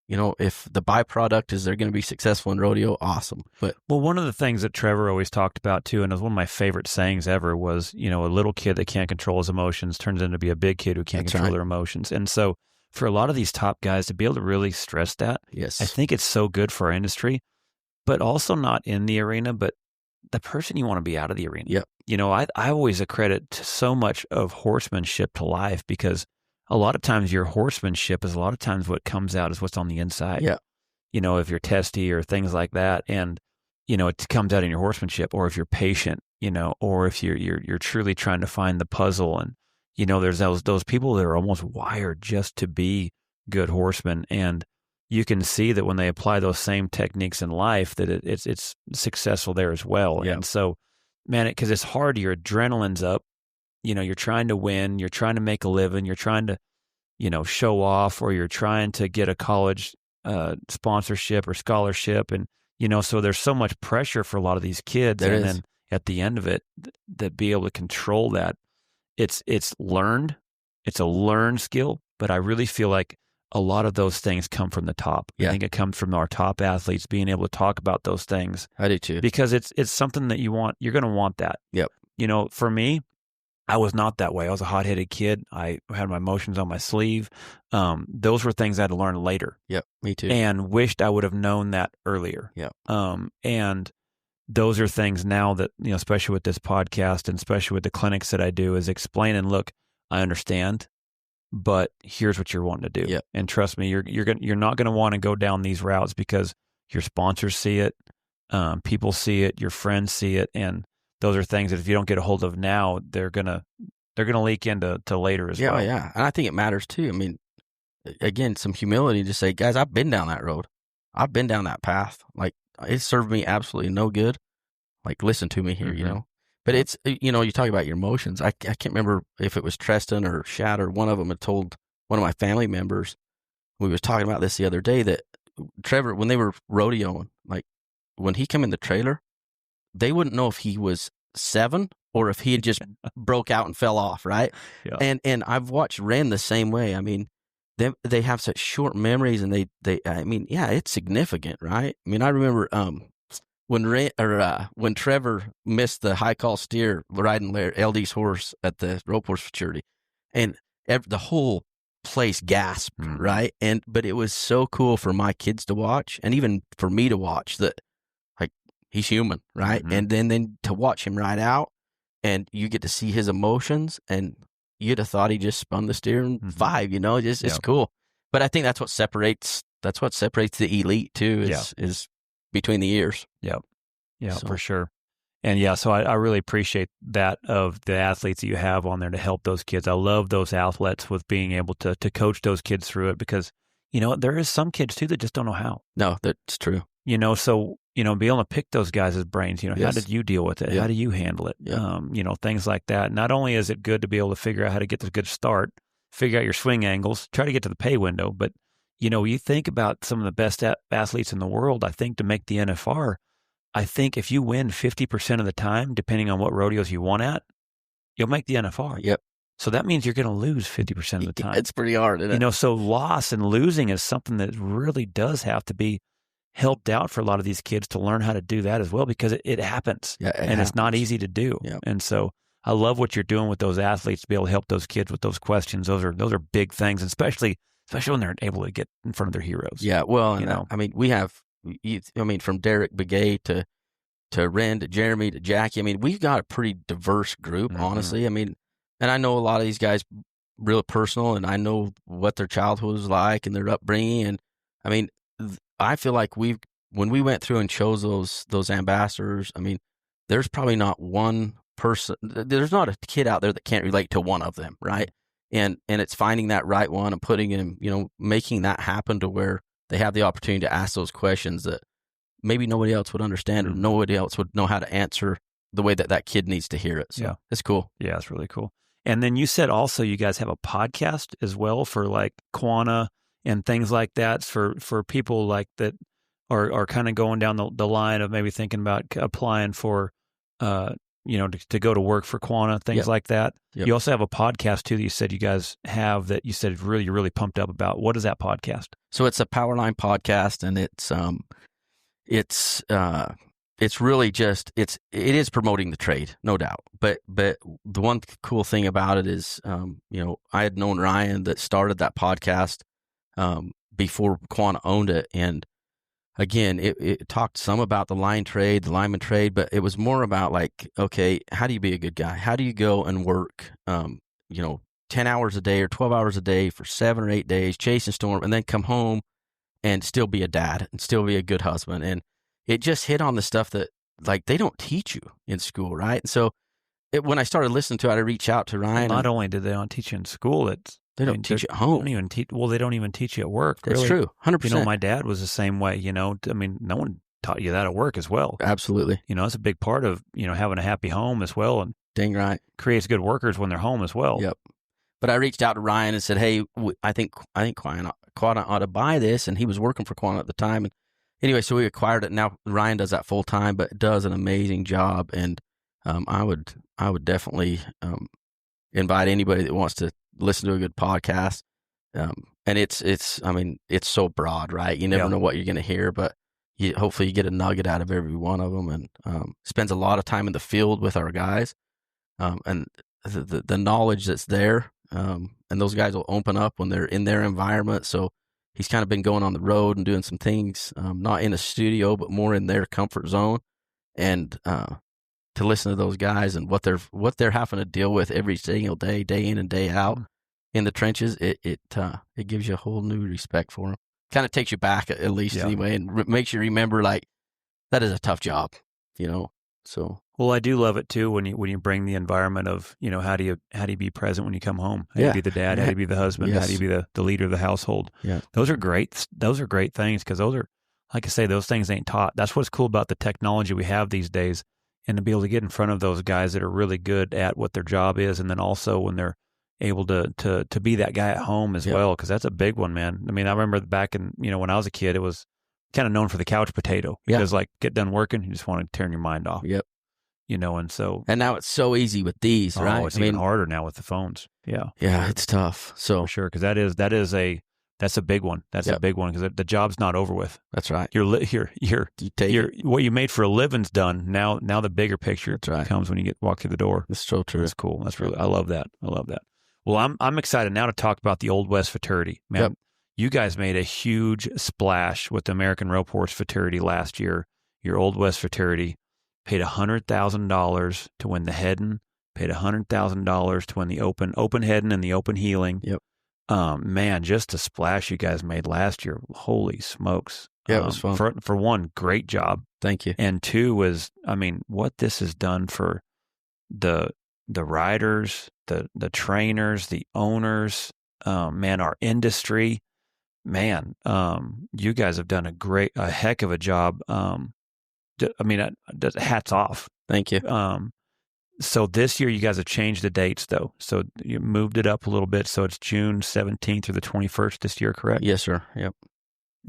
if the byproduct is they're going to be successful in rodeo, awesome. But one of the things that Trevor always talked about too, and it was one of my favorite sayings ever, was, a little kid that can't control his emotions turns into be a big kid who can't control their emotions. And so for a lot of these top guys to be able to really stress that, yes, I think it's so good for our industry, but also not in the arena, but the person you want to be out of the arena. Yep. I always accredit so much of horsemanship to life, because a lot of times your horsemanship is a lot of times what comes out is what's on the inside. Yeah. If you're testy or things like that, and, it comes out in your horsemanship, or if you're patient, or if you're truly trying to find the puzzle. And, there's those people that are almost wired just to be good horsemen. And you can see that when they apply those same techniques in life, that it's successful there as well. Yeah. And so, man, because it's hard, your adrenaline's up. you're trying to win, you're trying to make a living, you're trying to, show off, or you're trying to get a college sponsorship or scholarship. And, so there's so much pressure for a lot of these kids. Then at the end of it, that be able to control that, it's learned. It's a learned skill, but I really feel like a lot of those things come from the top. Yeah. I think it comes from our top athletes being able to talk about those things. I do too. Because it's something that you want. You're going to want that. Yep. For me, I was not that way. I was a hot-headed kid. I had my emotions on my sleeve. Those were things I had to learn later. Yep, me too. And wished I would have known that earlier. Yep. And those are things now that, especially with this podcast and especially with the clinics that I do, is explain and look, I understand, but here's what you're wanting to do. Yep. And trust me, you're not going to want to go down these routes because your sponsors see it, people see it, your friends see it, and those are things that if you don't get a hold of now, they're gonna leak into later as well. Yeah, and I think it matters too. I mean, again, some humility to say, guys, I've been down that road. I've been down that path. Like, it served me absolutely no good. Like, listen to me here, Mm-hmm. But it's, you talk about your emotions. I can't remember if it was Treston or Shad or one of them had told one of my family members, we was talking about this the other day, that Trevor, when they were rodeoing, like when he come in the trailer, they wouldn't know if he was 7 or if he had just broke out and fell off, right? Yeah. And I've watched Ren the same way. I mean, they have such short memories, and it's significant, right? I mean, I remember when Trevor missed the high call steer riding LD's horse at the Old West Futurity, and the whole place gasped, right? But it was so cool for my kids to watch, and even for me to watch, that he's human, right? Mm-hmm. And then to watch him ride out, and you get to see his emotions, and you'd have thought he just spun the steer in 5, it's cool. But I think that's what separates the elite too, is between the ears. Yeah, for sure. And so I really appreciate that of the athletes that you have on there to help those kids. I love those outlets with being able to coach those kids through it, because, there is some kids too that just don't know how. No, that's true. So, be able to pick those guys' brains, how Yes. did you deal with it? Yeah. How do you handle it? Yeah. Things like that. Not only is it good to be able to figure out how to get to a good start, figure out your swing angles, try to get to the pay window, but, you think about some of the best athletes in the world, I think, to make the NFR, I think if you win 50% of the time, depending on what rodeos you won at, you'll make the NFR. Yep. So that means you're going to lose 50% of the time. It's pretty hard, isn't it? So loss and losing is something that really does have to be helped out for a lot of these kids to learn how to do that as well, because it happens. Yeah, and it's not easy to do. Yep. And so I love what you're doing with those athletes to be able to help those kids with those questions. Those are big things, and especially when they're able to get in front of their heroes. Yeah, well, I mean, we have, from Derek Begay to Ren to Jeremy to Jackie. I mean, we've got a pretty diverse group, honestly. I mean, and I know a lot of these guys real personal, and I know what their childhood was like and their upbringing. And I mean, I feel like when we went through and chose those ambassadors, I mean, there's probably not one person, there's not a kid out there that can't relate to one of them, right? And it's finding that right one and putting him, making that happen to where they have the opportunity to ask those questions that maybe nobody else would understand, or nobody else would know how to answer the way that kid needs to hear it. So it's cool. Yeah, it's really cool. And then you said also you guys have a podcast as well for like Quanta and things like that, for people like that are kind of going down the line of maybe thinking about applying for, to go to work for Quanta, things like that. Yep. You also have a podcast too that you said you guys have that you said you're really pumped up about. What is that podcast? So it's a Powerline podcast, and it's really just it is promoting the trade, no doubt. But the one cool thing about it is, I had known Ryan that started that podcast before Quanta owned it, and again, it talked some about the lineman trade, but it was more about like, okay, how do you be a good guy? How do you go and work, 10 hours a day or 12 hours a day for 7 or 8 days, chasing storm, and then come home and still be a dad and still be a good husband? And it just hit on the stuff that like they don't teach you in school, right? And so when I started listening to it, I reached out to Ryan. Not only did they not teach you in school, they don't teach you at home. They don't even teach you at work. That's really. True, 100%. My dad was the same way. I mean, no one taught you that at work as well. Absolutely. It's a big part of having a happy home as well. And Dang right. Creates good workers when they're home as well. Yep. But I reached out to Ryan and said, hey, I think Quanta ought to buy this. And he was working for Quanta at the time. And anyway, so we acquired it. Now Ryan does that full time, but does an amazing job. And I would definitely invite anybody that wants to listen to a good podcast. And it's so broad, right? You never know what you're going to hear, but hopefully you get a nugget out of every one of them. And spends a lot of time in the field with our guys. And the knowledge that's there, and those guys will open up when they're in their environment. So he's kind of been going on the road and doing some things, not in a studio, but more in their comfort zone. And to listen to those guys and what they're having to deal with every single day, day in and day out in the trenches, it gives you a whole new respect for them. Kind of takes you back at least anyway, and makes you remember like that is a tough job, So. Well, I do love it too when you bring the environment of, how do you be present when you come home? How do you be the dad? How do you be the husband? Yes. How do you be the leader of the household? Yeah. Those are great. Those are great things because those are, like I say, those things ain't taught. That's what's cool about the technology we have these days, and to be able to get in front of those guys that are really good at what their job is, and then also when they're able to be that guy at home as well, because that's a big one, man. I mean, I remember back in, when I was a kid, it was kind of known for the couch potato because like get done working, you just want to turn your mind off. Yep. And now it's so easy with these, right? It's even harder now with the phones. Yeah. Yeah, it's tough. So for sure, because that's a big one. That's a big one because the job's not over with. That's right. What you made for a living's done. Now the bigger picture comes when you walk through the door. That's so true. That's cool. I love that. Well, I'm excited now to talk about the Old West Futurity. Man, Yep. You guys made a huge splash with the American Rope Horse Futurity last year. Your Old West Futurity paid $100,000 to win the heading, paid $100,000 to win the open heading and the open heeling. Yep. Man, just the splash you guys made last year. Holy smokes. Yeah, it was fun. For one, great job. Thank you. And two was, what this has done for the riders, the trainers, the owners, our industry, you guys have done a heck of a job. Hats off. Thank you. So this year you guys have changed the dates though. So you moved it up a little bit. So it's June 17th through the 21st this year, correct? Yes, sir. Yep.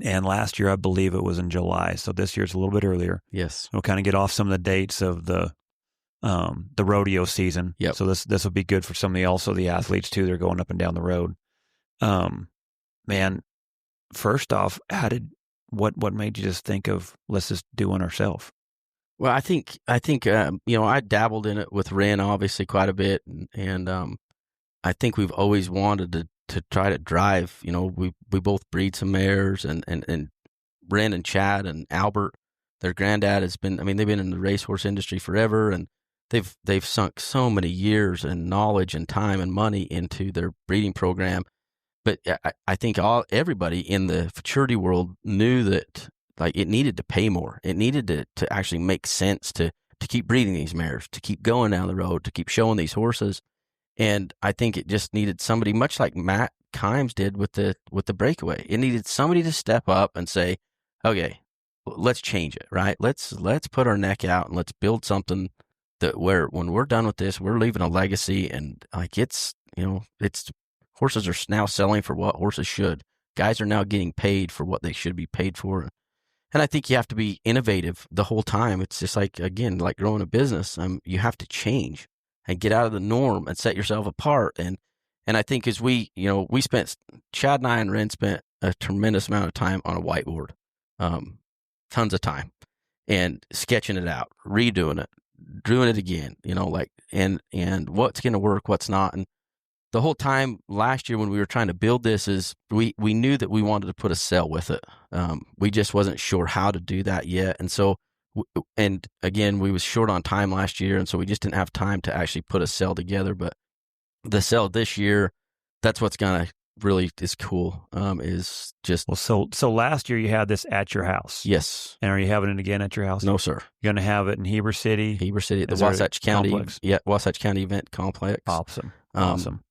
And last year, I believe it was in July. So this year's a little bit earlier. Yes. We'll kind of get off some of the dates of the rodeo season. Yep. So this will be good for some of the athletes too. They're going up and down the road. Man, first off, what made you just think of let's just do one ourselves? Well, I think I dabbled in it with Ren obviously quite a bit, and I think we've always wanted to try to drive. We both breed some mares, and Ren and Chad and Albert, their granddad has been. They've been in the racehorse industry forever, and they've sunk so many years and knowledge and time and money into their breeding program. But I think everybody in the futurity world knew that it needed to pay more. It needed to actually make sense to keep breeding these mares, to keep going down the road, to keep showing these horses. And I think it just needed somebody, much like Matt Kimes did with the breakaway. It needed somebody to step up and say, okay, let's change it, right? Let's put our neck out and let's build something that when we're done with this, we're leaving a legacy. And it's horses are now selling for what horses should. Guys are now getting paid for what they should be paid for. And I think you have to be innovative the whole time. It's just like growing a business. You have to change and get out of the norm and set yourself apart. And I think as Chad and I and Ren spent a tremendous amount of time on a whiteboard, tons of time, and sketching it out, redoing it, doing it again, and what's going to work, what's not. And the whole time last year when we were trying to build this is we knew that we wanted to put a sell with it. We just wasn't sure how to do that yet. And so, and again, we was short on time last year. And so we just didn't have time to actually put a sell together. But the sell this year, that's what's going to really is cool. Is just. Well, so last year you had this at your house. Yes. And are you having it again at your house? No, sir. You're going to have it in Heber City? Heber City at the Wasatch County. Complex? Yeah, Wasatch County Event Complex. Awesome.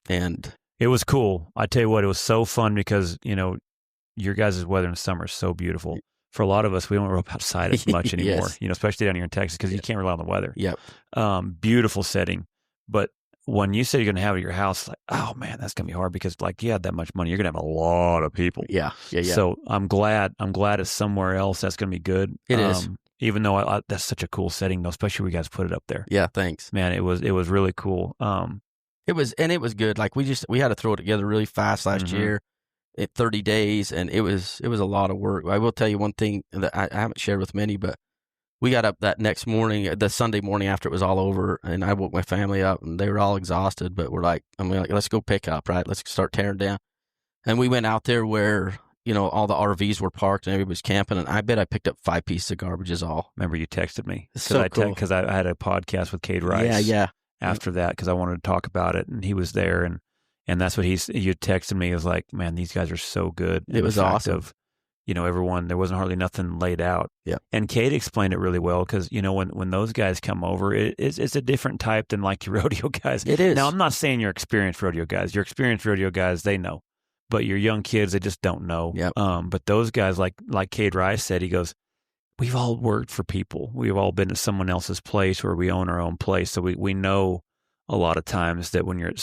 And it was cool. I tell you what, it was so fun because, your guys' weather in the summer is so beautiful. For a lot of us, we don't rope outside as much anymore, Yes. Especially down here in Texas because you can't rely on the weather. Yep. Beautiful setting. But when you say you're going to have it at your house, like, oh man, that's going to be hard because like you had that much money, you're going to have a lot of people. Yeah. So I'm glad it's somewhere else that's going to be good. It is. Even though that's such a cool setting, though, especially when you guys put it up there. Yeah, thanks. Man, it was really cool. It was good. Like we had to throw it together really fast last year, 30 days, and it was a lot of work. I will tell you one thing that I haven't shared with many, but we got up that next morning, the Sunday morning after it was all over, and I woke my family up, and they were all exhausted. But we're like, let's go pick up, right? Let's start tearing down. And we went out there where all the RVs were parked and everybody's camping, and I bet I picked up 5 pieces of garbage is all. Remember you texted me Because I had a podcast with Cade Rice. Yeah. After that, because I wanted to talk about it, and he was there, and that's what you texted me. It was like, man, these guys are so good. It was awesome. Everyone, there wasn't hardly nothing laid out. Yeah. And Cade explained it really well because, when those guys come over, it's a different type than like your rodeo guys. It is. Now, I'm not saying you're experienced rodeo guys. Your experienced rodeo guys, they know. But your young kids, they just don't know. Yep. But those guys, like Cade Rice said, he goes, we've all worked for people. We've all been at someone else's place or we own our own place. So we know a lot of times that when you're,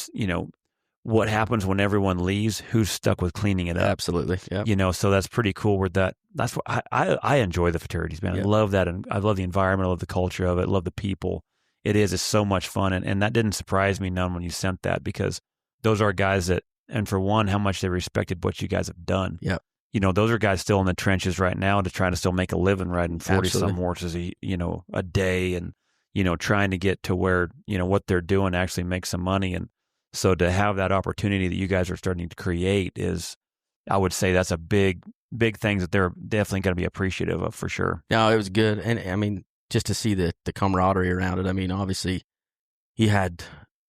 what happens when everyone leaves, who's stuck with cleaning it up. Absolutely. Yeah. So that's pretty cool where that's what I enjoy the fraternities, man. Yeah. I love that. And I love the environment. I love the culture of it. I love the people. It's so much fun. And that didn't surprise me none when you sent that because those are guys that, and for one, how much they respected what you guys have done. Yeah. Those are guys still in the trenches right now to try to still make a living riding 40 some horses, a day and, trying to get to where, what they're doing actually make some money. And so to have that opportunity that you guys are starting to create is, I would say that's a big, big thing that they're definitely going to be appreciative of for sure. No, it was good. And I mean, just to see the camaraderie around it. I mean, obviously he had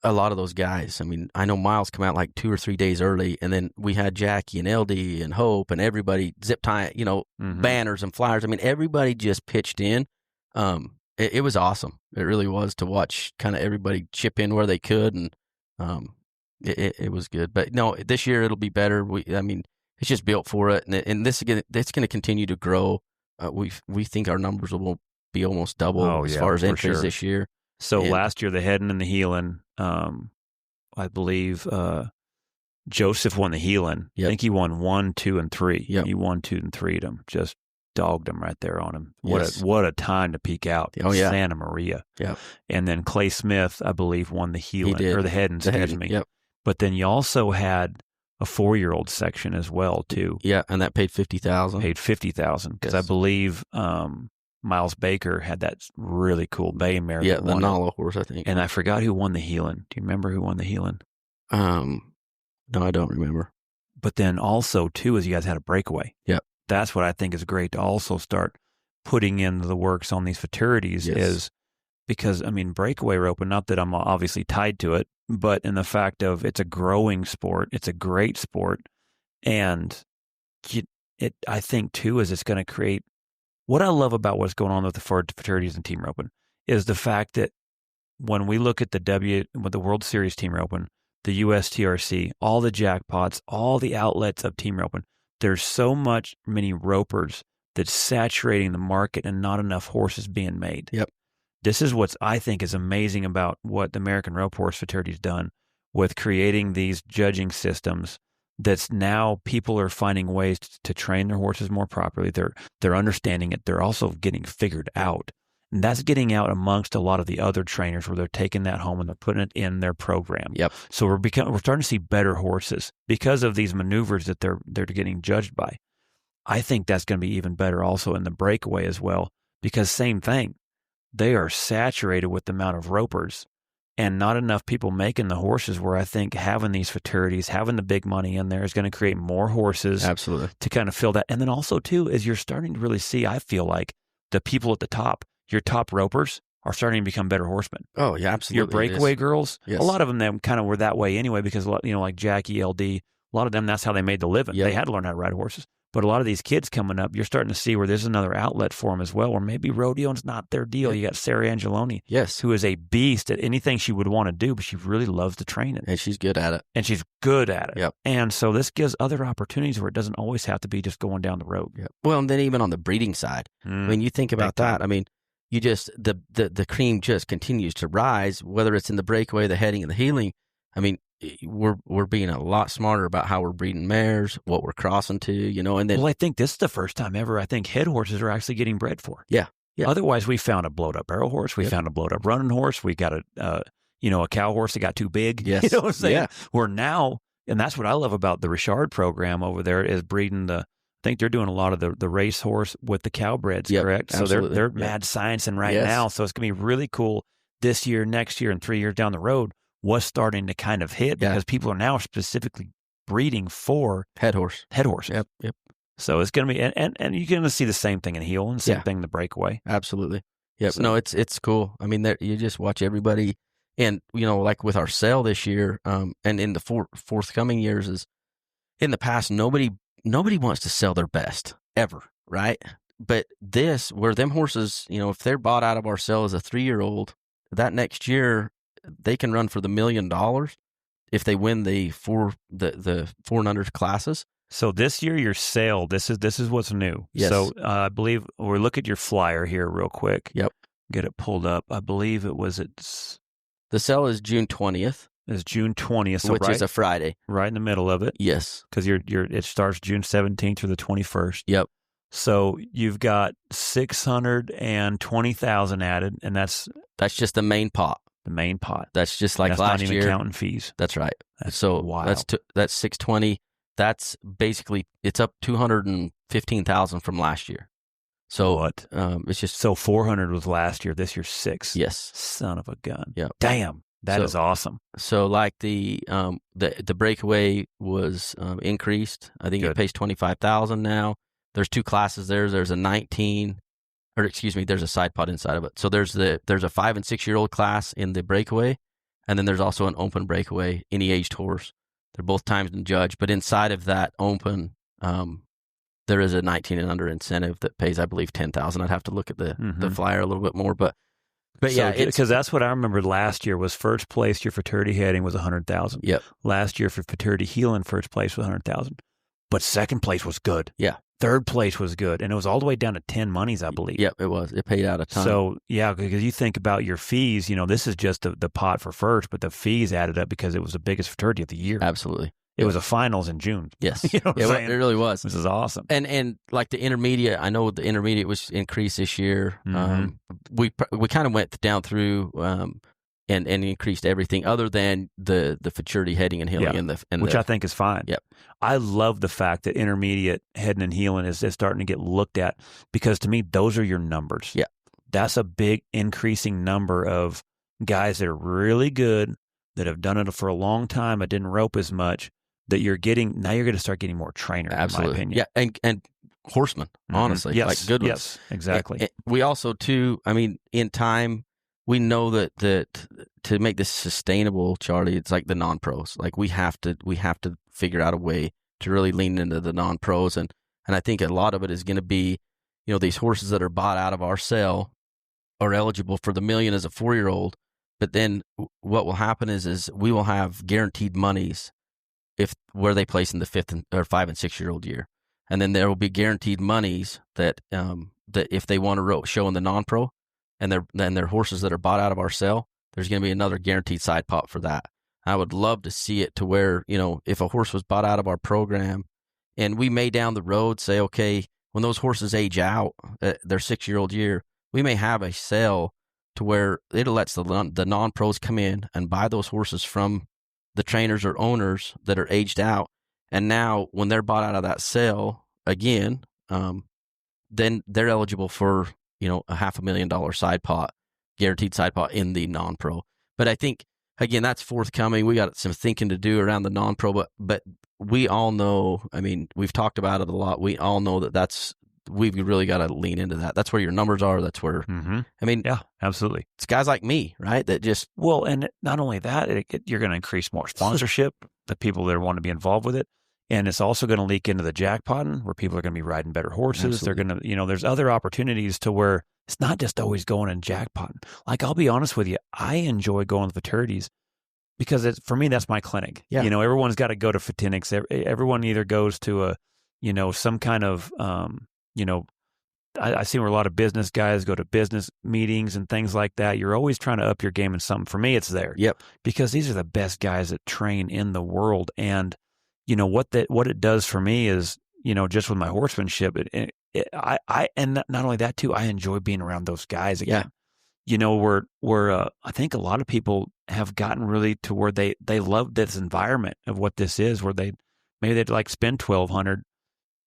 a lot of those guys. I mean, I know Miles come out like 2 or 3 days early, and then we had Jackie and LD and Hope and everybody zip tie, banners and flyers. I mean, everybody just pitched in. It was awesome. It really was to watch kind of everybody chip in where they could, and it was good. But no, this year it'll be better. It's just built for it, and this again, it's going to continue to grow. We think our numbers will be almost double as far as entries this year. So last year, the heading and the heeling, I believe Joseph won the heeling. Yep. I think he won 1, 2, and 3. Yep. He won 2 and 3 them. Just dogged them right there on him. Yes. What a time to peak out. Oh, yeah. Santa Maria. Yeah. And then Clay Smith, I believe, won the heeling or the heading, excuse me. Yep. But then you also had a 4-year-old section as well too. Yeah, and that paid $50,000. Paid $50,000 because I believe Miles Baker had that really cool bay mare. Yeah, the Nala horse, I think. And I forgot who won the heeling. Do you remember who won the heeling? No, I don't remember. But then also, too, is you guys had a breakaway. Yep. That's what I think is great to also start putting in the works on these fraternities is because, breakaway roping, not that I'm obviously tied to it, but in the fact of it's a growing sport. It's a great sport. And I think, too, is it's going to create what I love about what's going on with the fraternities and team roping is the fact that when we look at the World Series team roping, the USTRC, all the jackpots, all the outlets of team roping, there's so many ropers that's saturating the market and not enough horses being made. Yep. This is what I think is amazing about what the American Rope Horse Fraternity's done with creating these judging systems. That's now people are finding ways to train their horses more properly. They're understanding it. They're also getting figured out. And that's getting out amongst a lot of the other trainers where they're taking that home and they're putting it in their program. Yep. So we're starting to see better horses because of these maneuvers that they're getting judged by. I think that's going to be even better also in the breakaway as well because same thing. They are saturated with the amount of ropers and not enough people making the horses where I think having these fraternities, having the big money in there is going to create more horses. Absolutely. To kind of fill that. And then also, too, is you're starting to really see, I feel like, the people at the top, your top ropers, are starting to become better horsemen. Oh, yeah, absolutely. Your breakaway girls, yes. A lot of them kind of were that way anyway because, like Jackie, LD, a lot of them, that's how they made the living. Yep. They had to learn how to ride horses. But a lot of these kids coming up, you're starting to see where there's another outlet for them as well, where maybe rodeo's not their deal. You got Sarah Angeloni, yes, who is a beast at anything she would want to do, but she really loves the training. And she's good at it. Yep. And so this gives other opportunities where it doesn't always have to be just going down the road. Yep. Well, and then even on the breeding side, I mean, you think about that. I mean, you just the cream just continues to rise, whether it's in the breakaway, the heading, and the heeling. I mean, we're being a lot smarter about how we're breeding mares, what we're crossing to, you know. And then, well, I think this is the first time ever I think head horses are actually getting bred for. Yeah. Otherwise, we found a blowed up barrel horse, we found a blowed up running horse, we got a cow horse that got too big. Yes. You know what I'm saying? Yeah. We're now, and that's what I love about the Richard program over there, is breeding I think they're doing a lot of the race horse with the cow breds, correct? Absolutely. So they're mad sciencing right now. So it's going to be really cool this year, next year, and 3 years down the road, what's starting to kind of hit, because people are now specifically breeding for head horse. Yep. So it's going to be, and you're going to see the same thing in heel and same thing in the breakaway. Absolutely. Yep. So, no, it's cool. I mean, you just watch everybody, and you know, like with our sale this year, and in the forthcoming years, is in the past nobody wants to sell their best ever, right? But this, where them horses, you know, if they're bought out of our sale as a 3-year-old, that next year they can run for the $1 million if they win the 4 and under classes. So this year, your sale, this is what's new. Yes. So I believe we'll look at your flyer here real quick. Yep. Get it pulled up. I believe The sale is June 20th. It's June 20th, so which is a Friday. Right in the middle of it. Yes. Because it starts June 17th through the 21st. Yep. So you've got 620,000 added, and that's just the main pot. the main pot. That's just like that's last not even year. counting fees. That's right. That's so wild. That's 620. That's basically, it's up 215,000 from last year. So what? It's just, So 400 was last year. This year's 6. yes. Son of a gun. Yeah. Damn. That So- is awesome. So like the breakaway was increased. I think Good. it pays 25,000 now. There's 2 classes there. There's a 19, or excuse me, there's a side pot inside of it. So there's a 5 and 6 year old class in the breakaway, and then there's also an open breakaway, any aged horse. They're both timed and judged, but inside of that open, there is a 19 and under incentive that pays, I believe, 10,000. I'd have to look at the flyer a little bit more, but yeah, because that's what I remember last year was first place. Your fraternity heading was 100,000. Yep. Last year for fraternity healing, first place was 100,000, but second place was good. Yeah. Third place was good, and it was all the way down to 10 monies, I believe. Yep, it was. It paid out a ton. So yeah, because you think about your fees. You know, this is just the pot for first, but the fees added up because it was the biggest fraternity of the year. Absolutely. It was a finals in June. Yes. You know what I'm saying? It really was. This is awesome. And like the intermediate, I know the intermediate was increased this year. Mhm. We kind of went down through and increased everything other than the futurity heading and healing, Yeah. and Which I think is fine. Yep. I love the fact that intermediate heading and healing is starting to get looked at, because to me, those are your numbers. Yeah. That's a big increasing number of guys that are really good, that have done it for a long time, but didn't rope as much, that you're getting. Now you're going to start getting more trainers, Absolutely. in my opinion. Yeah, and horsemen, Mhm. honestly, Yes. like good ones. Yes, exactly. And we also too, I mean, in time, we know that to make this sustainable, Charlie, it's like the non-pros. Like we have to figure out a way to really lean into the non-pros, and I think a lot of it is going to be, you know, these horses that are bought out of our sale are eligible for the $1 million as a 4-year-old, but then what will happen is we will have guaranteed monies where they place in the 5 and 6 year old year, and then there will be guaranteed monies that if they want to show in the non-pro, and their horses that are bought out of our sale, there's going to be another guaranteed side pot for that. I would love to see it to where, you know, if a horse was bought out of our program, and we may down the road say, okay, when those horses age out their 6-year-old year, we may have a sale to where it lets the non-pros come in and buy those horses from the trainers or owners that are aged out. And now when they're bought out of that sale again, then they're eligible for, you know, a $500,000 side pot, guaranteed side pot in the non-pro. But I think, again, that's forthcoming. We got some thinking to do around the non-pro, but we all know, I mean, we've talked about it a lot. We all know we've really got to lean into that. That's where your numbers are. That's where, I mean, Yeah, absolutely. it's guys like me, right? That just, Well, and not only that, you're going to increase more sponsorship, the people that want to be involved with it. And it's also going to leak into the jackpotting, where people are going to be riding better horses. Absolutely. They're going to, you know, there's other opportunities to where it's not just always going and jackpotting. Like, I'll be honest with you, I enjoy going to fraternities because for me, that's my clinic. Yeah. You know, everyone's got to go to fratinics. Everyone either goes to some kind of, I see where a lot of business guys go to business meetings and things like that. You're always trying to up your game in something. For me, it's there. Yep. Because these are the best guys that train in the world. And, what it does for me is, just with my horsemanship, and not only that too, I enjoy being around those guys again. Where I think a lot of people have gotten really to where they love this environment of what this is, where maybe they'd like spend $1,200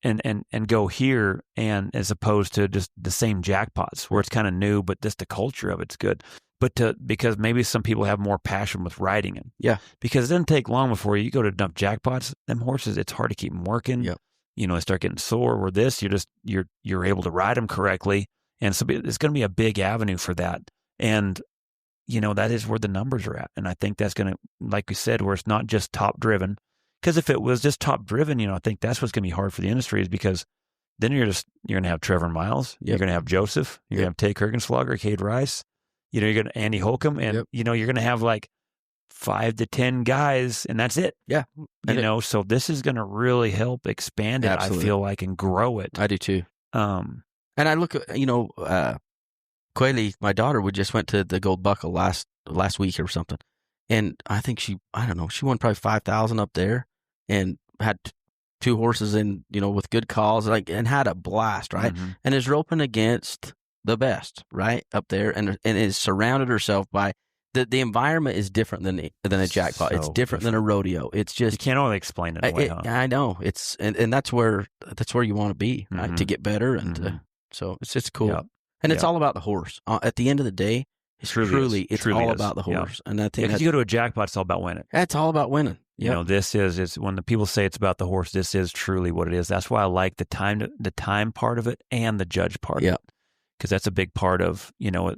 and go here, and as opposed to just the same jackpots where it's kind of new, but just the culture of it's good. But because maybe some people have more passion with riding it. Yeah. Because it doesn't take long before you go to dump jackpots. Them horses, it's hard to keep them working. Yep. They start getting sore. Where this, you're able to ride them correctly, and so it's going to be a big avenue for that. And that is where the numbers are at. And I think that's going to, like we said, where it's not just top driven. Because if it was just top driven, I think that's what's going to be hard for the industry, is because then you're going to have Trevor Miles, Yep. you're going to have Joseph, you're going to have Tay Kirkenslogger, Cade Rice, you're going to Andy Holcomb, and Yep. you're going to have like 5 to 10 guys, and that's it. Yeah. So this is going to really help expand it. Absolutely. I feel like, and grow it. I do too. Um, And I look at, Quayle, my daughter, we just went to the Gold Buckle last week or something. And I think she won probably 5,000 up there, and had 2 horses in, with good calls, and had a blast, right? Mm-hmm. And is roping against the best, right, up there, and is surrounded herself by the environment is different than a jackpot. So it's different than a rodeo. It's just you can't really explain it away, huh? I know it's and that's where you want to be, right? Mm-hmm. To get better, and so it's cool. Yep. And it's all about the horse. At the end of the day, it's truly all about the horse. And I think because you go to a jackpot, it's all about winning. It's all about winning. Yep. This is when the people say it's about the horse, this is truly what it is. That's why I like the time part of it and the judge part of it. Because that's a big part of,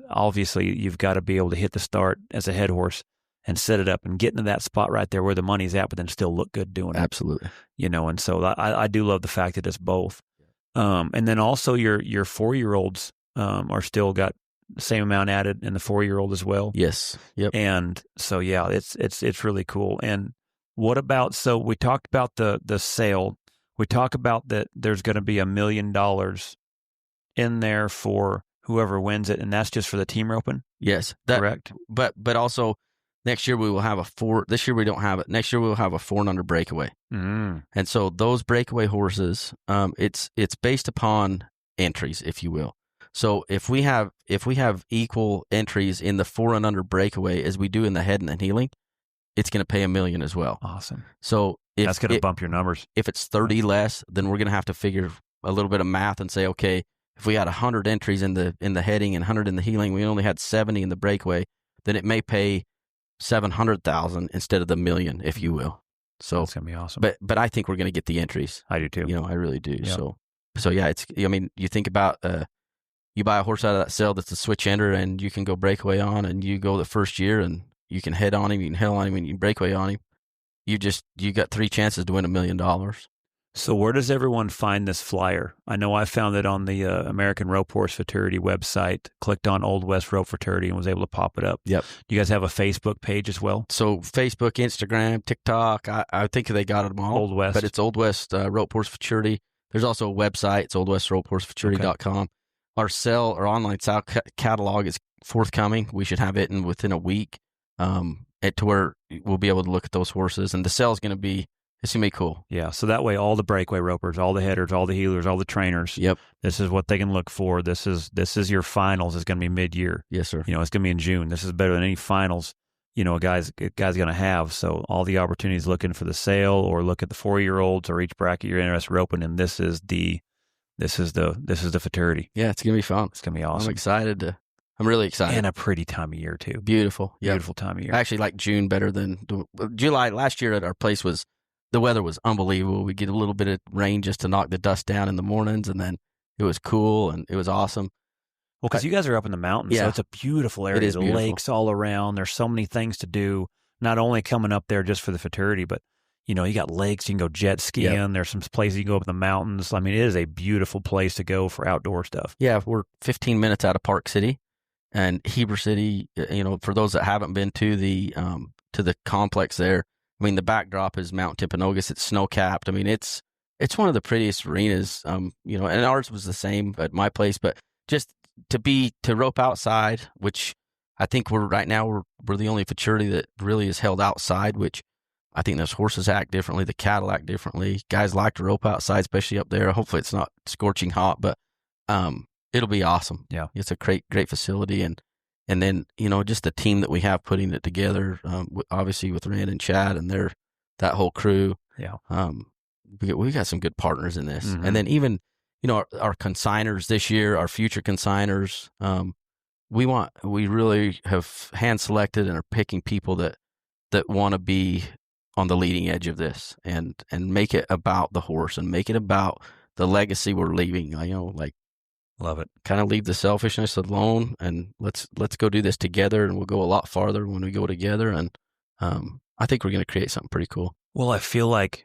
obviously you've got to be able to hit the start as a head horse and set it up and get into that spot right there where the money's at, but then still look good doing it. Absolutely. And so I do love the fact that it's both. And then also your 4-year-olds are still got the same amount added in the 4-year-old as well. Yes. Yep. And so, yeah, it's really cool. And what about, so we talked about the sale. We talk about that there's going to be $1 million in there for whoever wins it, and that's just for the team roping? Yes. Correct. But also next year we will have a 4. This year we don't have it. Next year we'll have a 4 and under breakaway. Mm. And so those breakaway horses, it's based upon entries, if you will. So if we have equal entries in the 4 and under breakaway as we do in the head and the healing, it's going to pay $1 million as well. Awesome. So that's going to bump your numbers. If it's 30 less, then we're going to have to figure a little bit of math and say, okay, if we had 100 entries in the heading and 100 in the healing, we only had 70 in the breakaway, then it may pay $700,000 instead of the $1 million, if you will. So it's going to be awesome. But I think we're going to get the entries. I do too. I really do. Yep. So yeah, you think about you buy a horse out of that sale that's a switch ender, and you can go breakaway on, and you go the first year, and you can head on him, you can hell on him, and you can breakaway on him. You got 3 chances to win $1 million. So where does everyone find this flyer? I know I found it on the American Rope Horse Futurity website, clicked on Old West Rope Futurity, and was able to pop it up. Yep. You guys have a Facebook page as well? So Facebook, Instagram, TikTok, I think they got them all. Old West. But it's Old West Rope Horse Futurity. There's also a website. It's oldwestropeHorsefuturity.com. Our online sale catalog is forthcoming. We should have it within a week to where we'll be able to look at those horses. And the sale is going to be, it's going to be cool. Yeah, so that way all the breakaway ropers, all the headers, all the healers, all the trainers, yep, this is what they can look for. This is your finals. It's going to be mid-year. Yes, sir. It's going to be in June. This is better than any finals, a guy's going to have. So all the opportunities looking for the sale, or look at the 4-year-olds, or each bracket you're interested in roping, and this is the futurity. Yeah, it's going to be fun. It's going to be awesome. I'm really excited. And a pretty time of year too. Beautiful. Yep. Beautiful time of year. I actually like June better than July. Last year at our place the weather was unbelievable. We get a little bit of rain just to knock the dust down in the mornings, and then it was cool and it was awesome. Well, because you guys are up in the mountains, so it's a beautiful area. It is beautiful. Lakes all around. There's so many things to do, not only coming up there just for the futurity, but, you got lakes. You can go jet skiing. Yep. There's some places you can go up in the mountains. I mean, it is a beautiful place to go for outdoor stuff. Yeah, we're 15 minutes out of Park City and Heber City. For those that haven't been to the complex there, I mean, the backdrop is Mount Timpanogos. It's snow-capped. I mean, it's It's one of the prettiest arenas, you know, and ours was the same at my place, but just to rope outside, which I think we're the only futurity that really is held outside, which I think those horses act differently, the cattle act differently. Guys like to rope outside, especially up there. Hopefully it's not scorching hot, but it'll be awesome. Yeah. It's a great facility. And then, you know, just the team that we have putting it together, obviously with Rand and Chad and that whole crew. Yeah. We got some good partners in this. Mm-hmm. And then even, you know, our consigners this year, our future consigners, we really have hand selected and are picking people that want to be on the leading edge of this and make it about the horse and make it about the legacy we're leaving. You know, like, love it. Kind of leave the selfishness alone and let's go do this together, and we'll go a lot farther when we go together. And I think we're going to create something pretty cool. Well, I feel like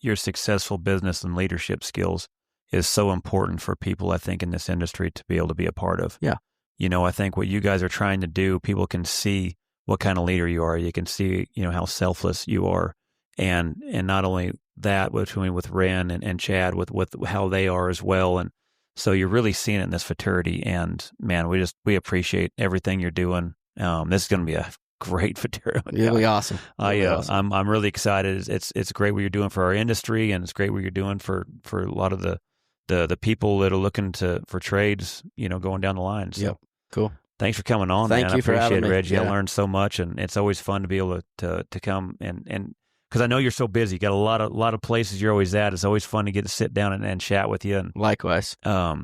your successful business and leadership skills is so important for people, I think, in this industry to be able to be a part of. Yeah. You know, I think what you guys are trying to do, people can see what kind of leader you are. You can see, you know, how selfless you are. And not only that, between with Ren and Chad, with how they are as well. And so you're really seeing it in this fraternity. And man, we appreciate everything you're doing. This is going to be a great fraternity. Really awesome. Awesome. I'm really excited. It's great what you're doing for our industry, and it's great what you're doing for a lot of the people that are looking for trades, you know, going down the line. So, yep. Cool. Thanks for coming on. Thank man. you for having I appreciate me. it, Reggie. Yeah. I learned so much, and it's always fun to be able to come and because I know you're so busy. You got a lot of places you're always at. It's always fun to get to sit down and chat with you. And likewise. I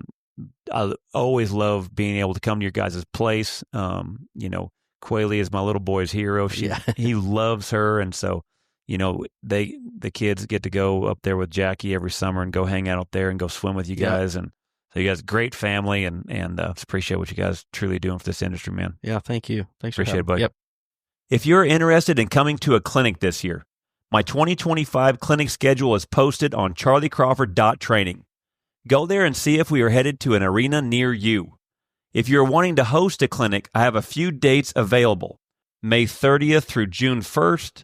always love being able to come to your guys' place. You know, Quayle is my little boy's hero. He loves her, and so, you know, the kids get to go up there with Jackie every summer and go hang out up there and go swim with you guys. And so you guys, great family, and appreciate what you guys truly doing for this industry, man. Yeah, thank you. Thanks Appreciate it, buddy. Yep. If you're interested in coming to a clinic this year, my 2025 clinic schedule is posted on charlycrawford.training. Go there and see if we are headed to an arena near you. If you're wanting to host a clinic, I have a few dates available. May 30th through June 1st,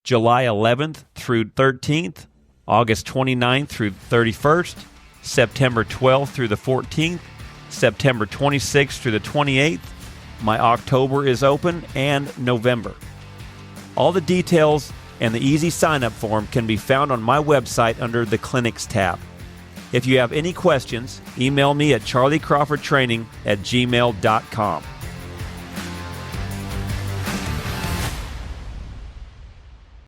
July 11th through 13th, August 29th through 31st, September 12th through the 14th, September 26th through the 28th. My October is open, and November. All the details and the easy sign-up form can be found on my website under the Clinics tab. If you have any questions, email me at charlycrawford.training@gmail.com.